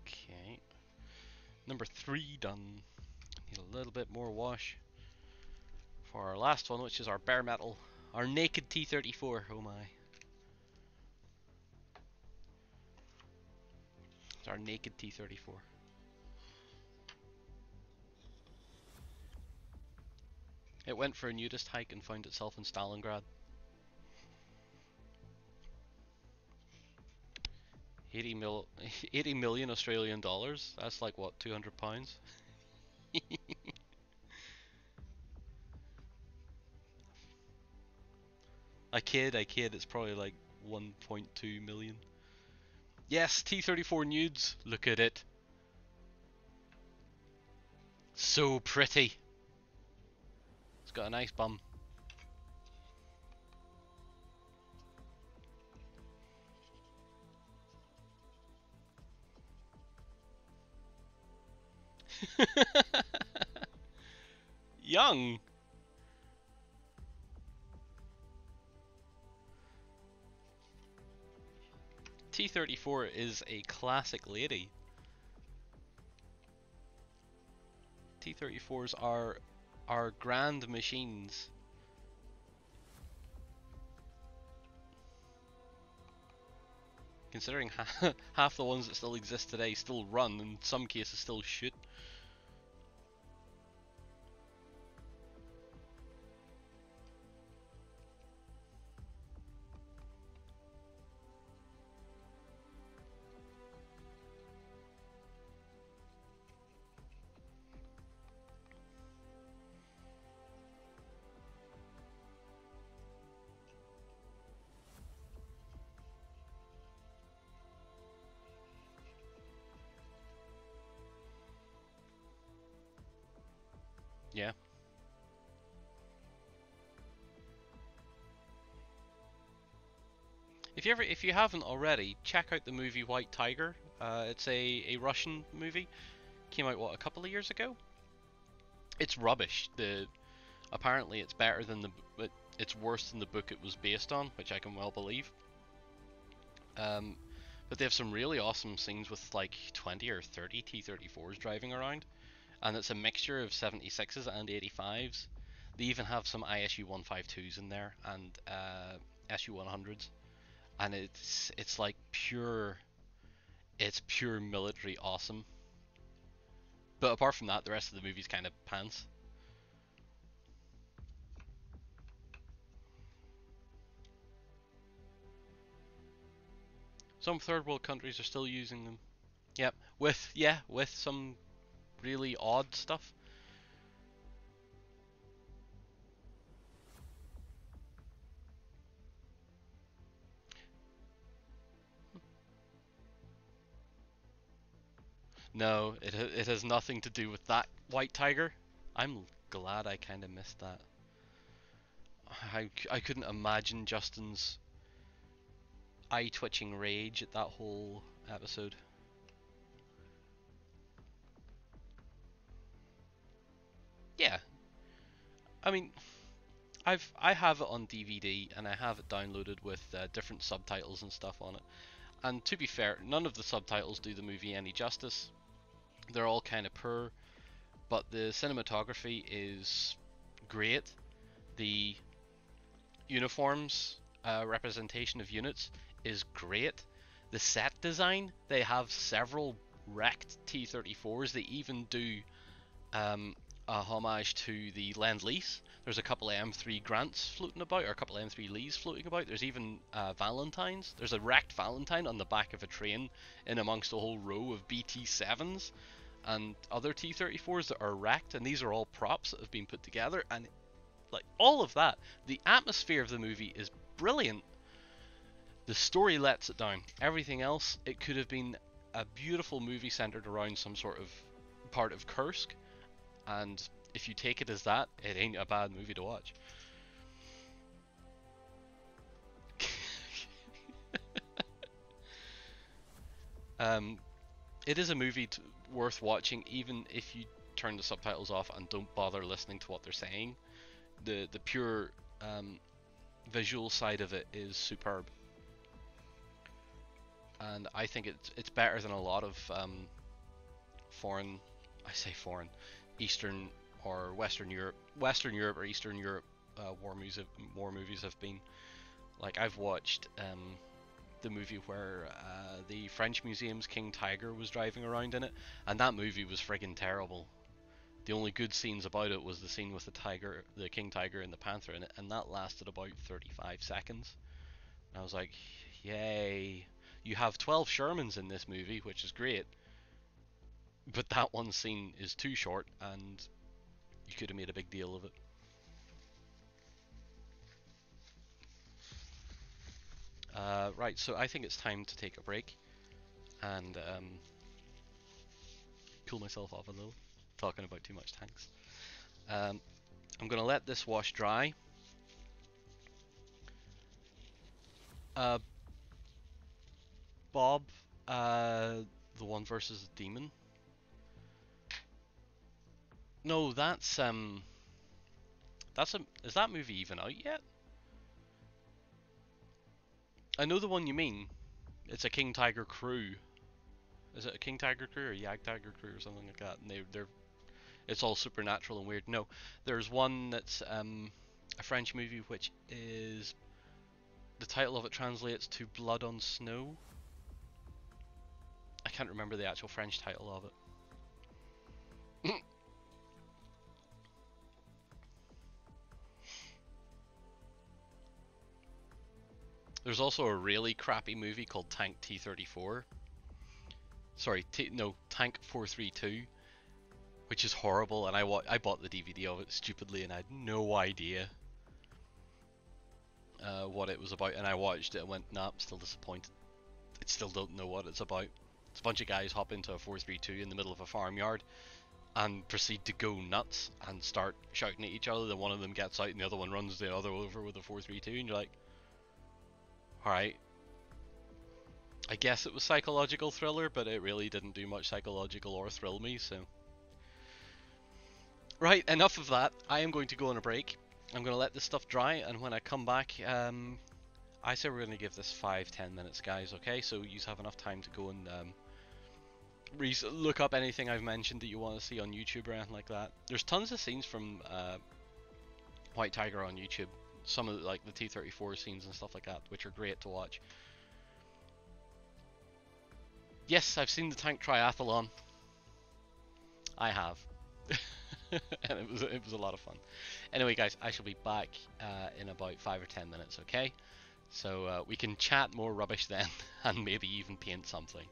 Okay. Number 3 done. Need a little bit more wash for our last one, which is our bare metal. Our naked T-34. Oh my. It's our naked T-34. It went for a nudist hike and found itself in Stalingrad. 80 million Australian dollars? That's like what, £200? I kid, it's probably like 1.2 million. Yes, T-34 nudes, look at it. So pretty. It's got a nice bum. Young. T-34 is a classic lady. T-34s are grand machines. Considering half the ones that still exist today still run, and in some cases still shoot. Yeah. If you haven't already, check out the movie White Tiger. It's a Russian movie. Came out what, a couple of years ago. It's rubbish. The Apparently it's better than it's worse than the book it was based on, which I can well believe. Um, but they have some really awesome scenes with like 20 or 30 T-34s driving around, and it's a mixture of 76s and 85s. They even have some ISU 152s in there and SU 100s, and it's like pure military awesome. But apart from that, the rest of the movie's kind of pants. Some third world countries are still using them. Yep, with some really odd stuff. No, it has nothing to do with that White Tiger. I'm glad I kind of missed that. I couldn't imagine Justin's eye-twitching rage at that whole episode. Yeah, I mean, I have it on DVD and I have it downloaded with different subtitles and stuff on it. And to be fair, none of the subtitles do the movie any justice. They're all kind of poor, but the cinematography is great. The uniforms, representation of units is great. The set design, they have several wrecked T-34s. They even do a homage to the Lend-Lease. There's a couple of M3 Grants floating about, or a couple of M3 Lees floating about. There's even Valentines. There's a wrecked Valentine on the back of a train in amongst a whole row of BT-7s and other T-34s that are wrecked, and these are all props that have been put together, and like all of that, the atmosphere of the movie is brilliant. The story lets it down. Everything else, it could have been a beautiful movie centered around some sort of part of Kursk, and if you take it as that, it ain't a bad movie to watch. It is a movie worth watching, even if you turn the subtitles off and don't bother listening to what they're saying. The pure visual side of it is superb, and I think it's better than a lot of foreign, I say foreign, Eastern or Western Europe or Eastern Europe war movies have been. Like I've watched the movie where the French Museum's King Tiger was driving around in it, and that movie was friggin' terrible. The only good scenes about it was the scene with the tiger, the King Tiger and the Panther in it, and that lasted about 35 seconds. And I was like, yay. You have 12 Shermans in this movie, which is great, but that one scene is too short, and you could have made a big deal of it. Right, so I think it's time to take a break and cool myself off a little, talking about too much tanks. I'm gonna let this wash dry. Uh, Bob, the one versus the demon. No, is that movie even out yet? I know the one you mean. It's a King Tiger crew. Is it a King Tiger crew or Yag Tiger crew or something like that? And they're it's all supernatural and weird. No, there's one that's a French movie which is, the title of it translates to Blood on Snow. I can't remember the actual French title of it. There's also a really crappy movie called Tank T-34. Sorry, Tank 432, which is horrible, and I bought the DVD of it stupidly, and I had no idea what it was about, and I watched it and went, nah, I'm still disappointed. I still don't know what it's about. It's a bunch of guys hop into a 432 in the middle of a farmyard, and proceed to go nuts and start shouting at each other. Then one of them gets out and the other one runs the other over with a 4-3-2, and you're like, alright, I guess it was psychological thriller, but it really didn't do much psychological or thrill me, so. Right, enough of that. I am going to go on a break. I'm going to let this stuff dry, and when I come back, I say we're going to give this 5-10 minutes, guys, okay? So you have enough time to go and look up anything I've mentioned that you want to see on YouTube or anything like that. There's tons of scenes from White Tiger on YouTube. Some of like the T-34 scenes and stuff like that, which are great to watch. Yes, I've seen the tank triathlon. I have. And it was a lot of fun. Anyway, guys, I shall be back in about 5 or 10 minutes, okay? So we can chat more rubbish then, and maybe even paint something.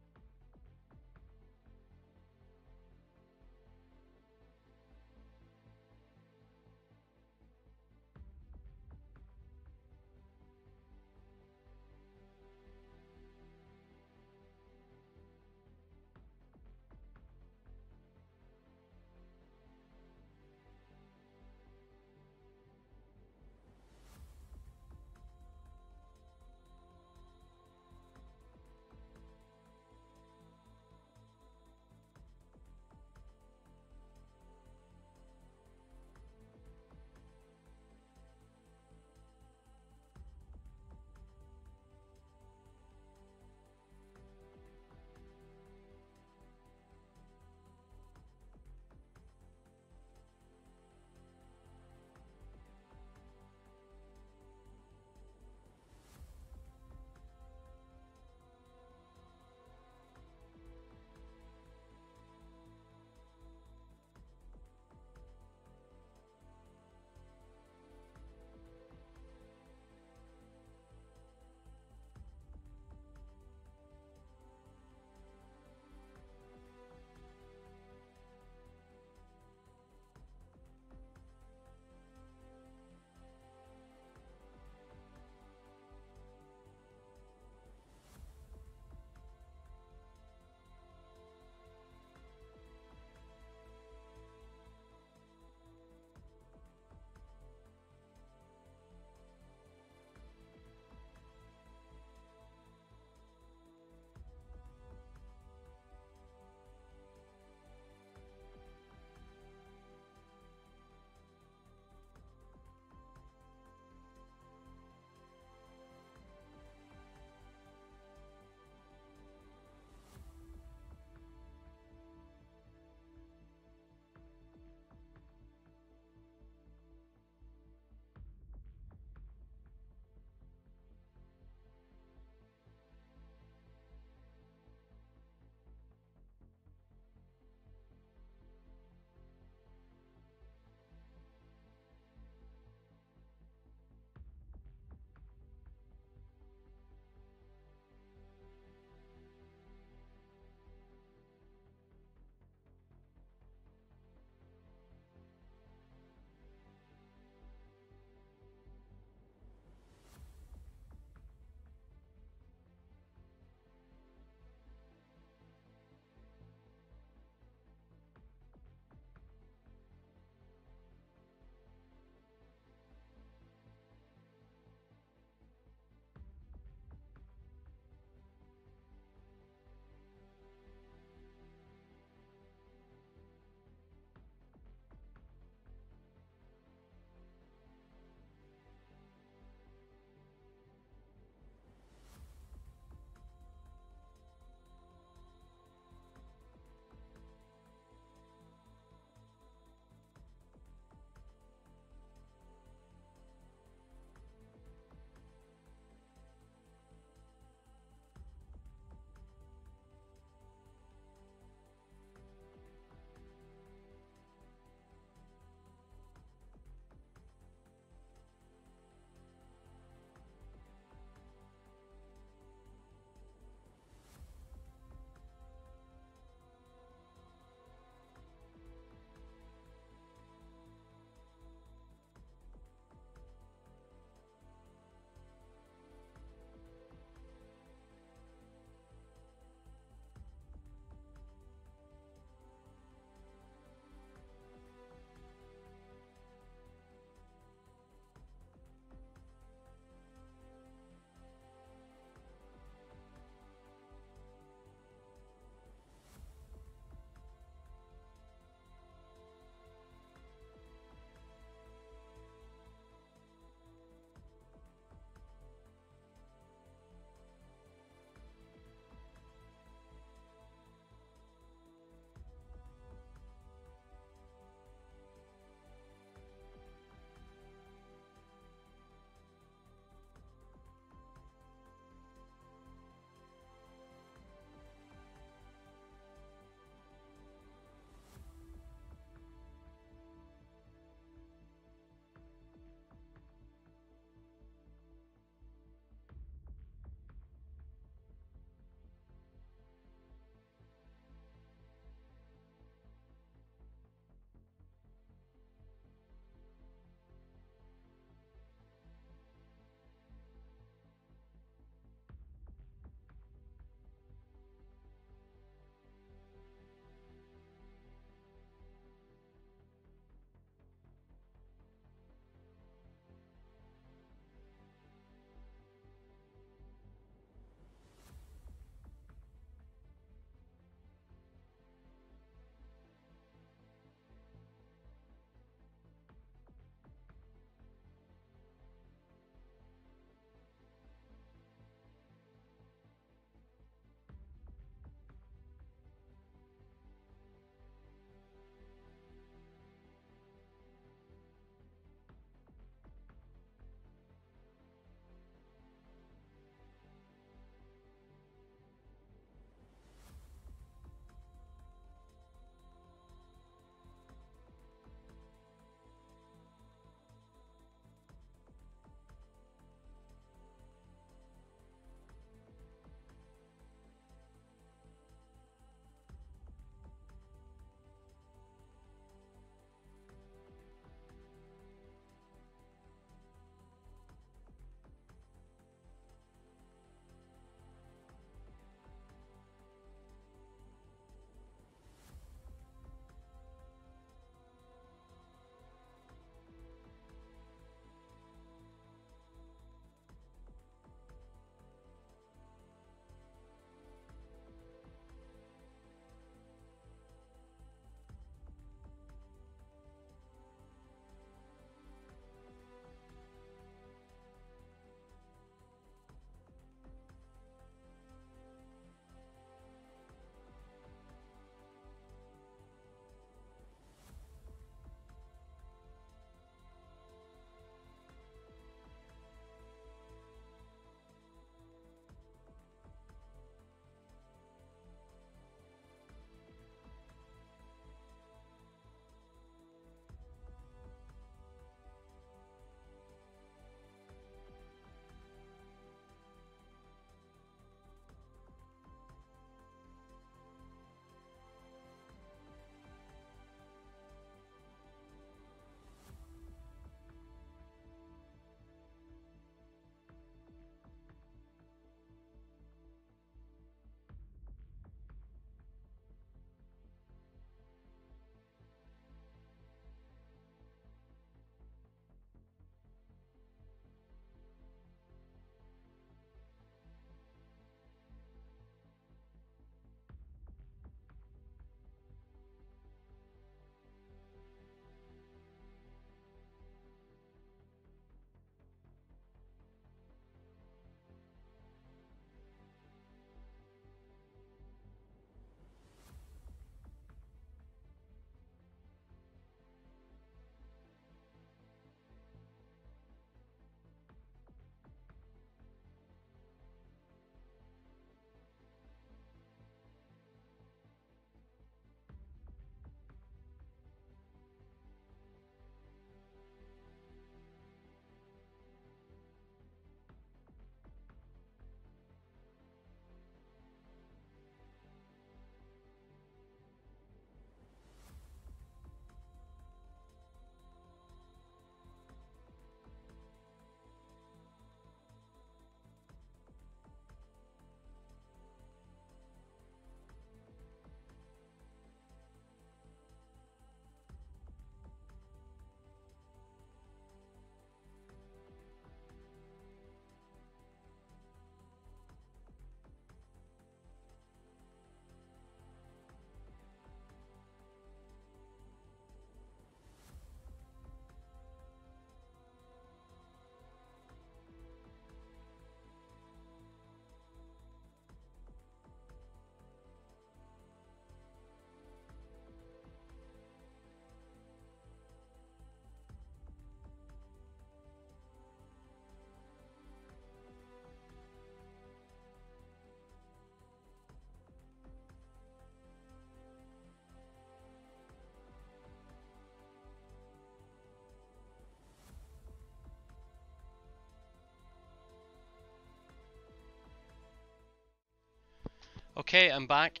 Okay, I'm back.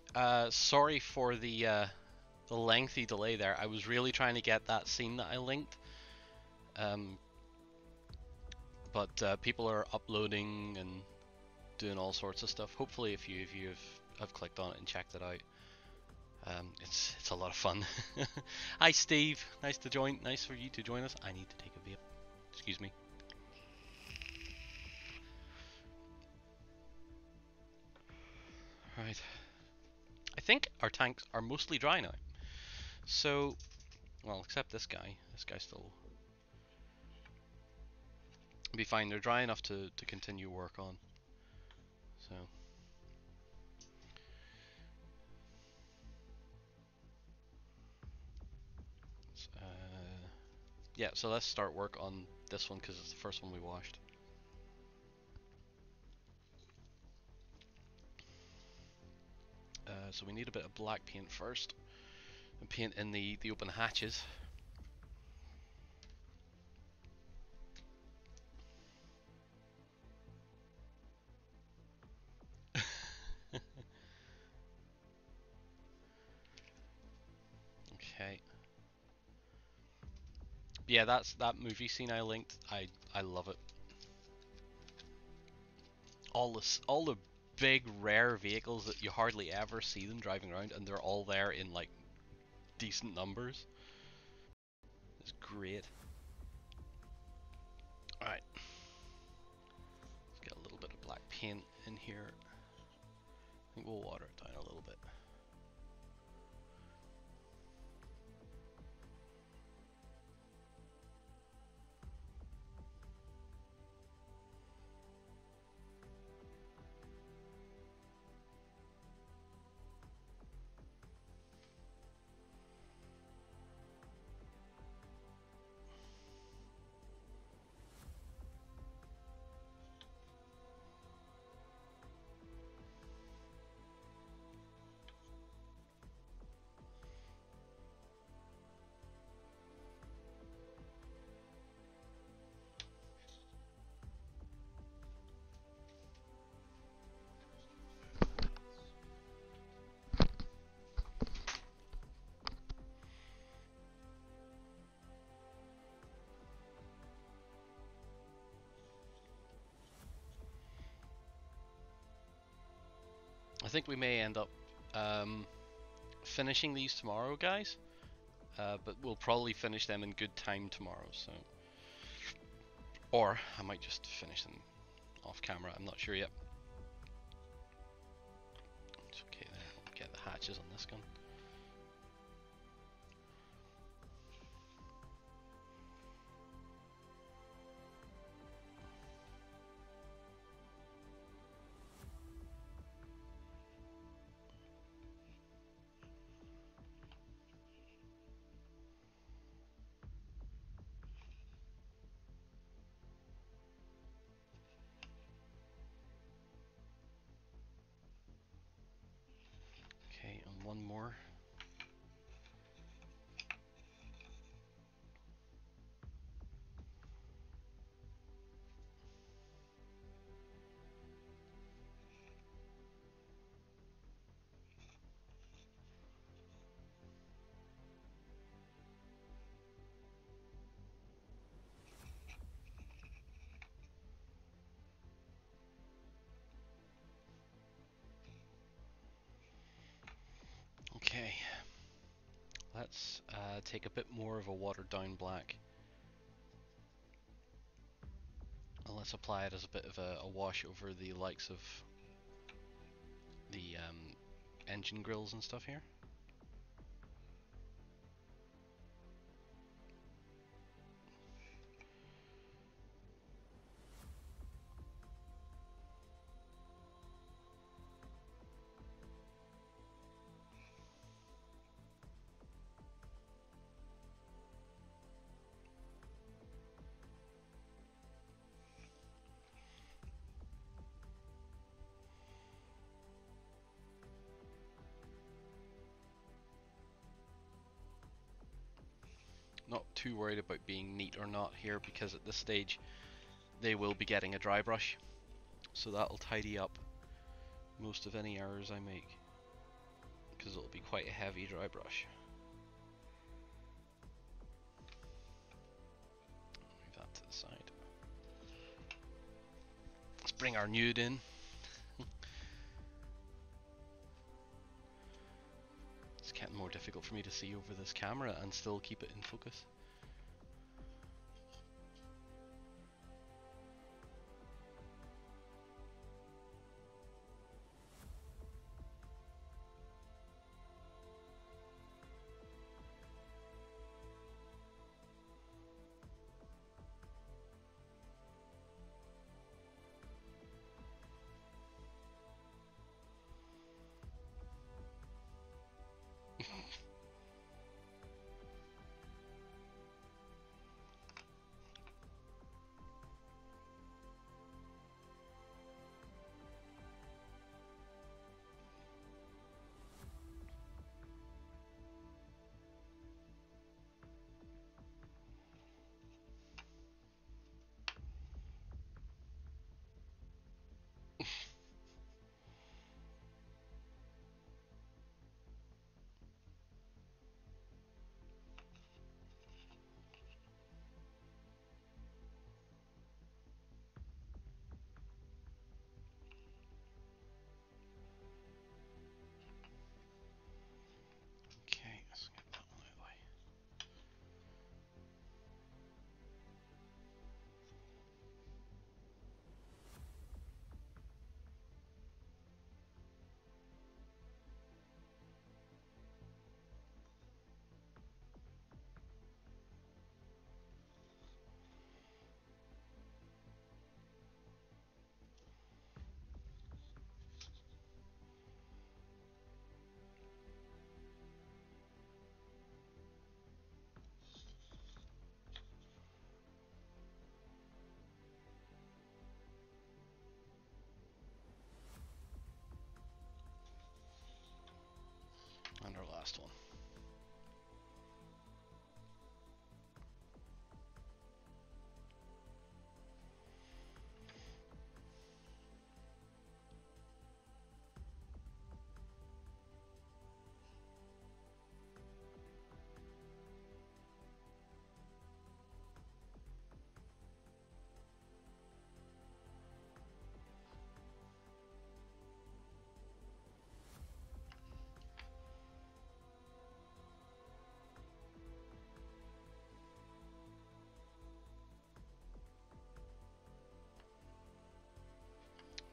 Sorry for the lengthy delay there. I was really trying to get that scene that I linked, um, but people are uploading and doing all sorts of stuff. Hopefully, if you have clicked on it and checked it out, it's a lot of fun. Hi, Steve. Nice to join. Nice for you to join us. I need to take a vape. Excuse me. Right. I think our tanks are mostly dry now. So, well, except this guy. This guy's still be fine. They're dry enough to continue work on. So. Yeah, so let's start work on this one because it's the first one we washed. So we need a bit of black paint first, and paint in the open hatches. Okay. Yeah, that's that movie scene I linked. I love it. All the big rare vehicles that you hardly ever see them driving around, and they're all there in like decent numbers. It's great. All right. Let's get a little bit of black paint in here. I think we'll water it down a little bit. I think we may end up um, finishing these tomorrow, guys. But we'll probably finish them in good time tomorrow. So, or I might just finish them off camera. I'm not sure yet. It's okay there. We'll get the hatches on this gun. Okay, and one more. Okay, let's take a bit more of a watered down black. And let's apply it as a bit of a wash over the likes of the engine grills and stuff here. Not too worried about being neat or not here because at this stage they will be getting a dry brush, so that'll tidy up most of any errors I make, because it'll be quite a heavy dry brush. Move that to the side. Let's bring our nude in. It's getting more difficult for me to see over this camera and still keep it in focus. Okay, let's get that one out of the way. And our last one.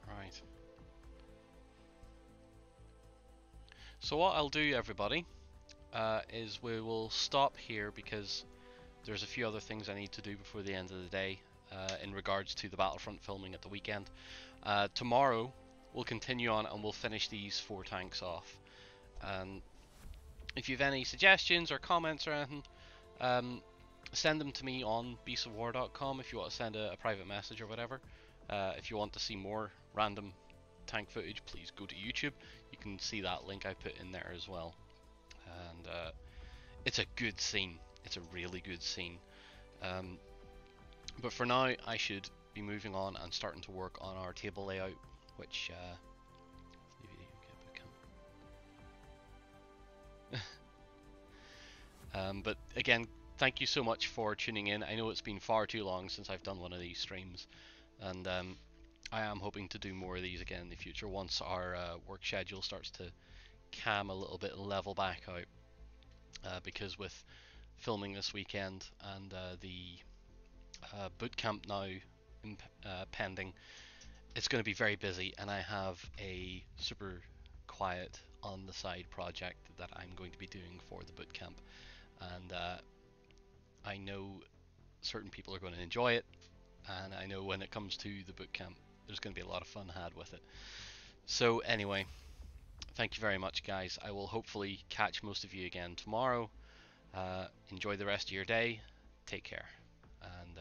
Right. So what I'll do, everybody, is we will stop here because there's a few other things I need to do before the end of the day in regards to the Battlefront filming at the weekend. Tomorrow we'll continue on and we'll finish these 4 tanks off. And if you have any suggestions or comments or anything, send them to me on beastsofwar.com if you want to send a private message or whatever. If you want to see more random tank footage, please go to YouTube. You can see that link I put in there as well. And it's a good scene. It's a really good scene. But for now, I should be moving on and starting to work on our table layout, which but again, thank you so much for tuning in. I know it's been far too long since I've done one of these streams, and I am hoping to do more of these again in the future once our work schedule starts to calm a little bit and level back out. Because with filming this weekend and the boot camp now pending, it's going to be very busy, and I have a super quiet on the side project that I'm going to be doing for the boot camp, and I know certain people are going to enjoy it, and I know when it comes to the boot camp there's going to be a lot of fun had with it. So anyway, thank you very much, guys. I will hopefully catch most of you again tomorrow. Enjoy the rest of your day. Take care, and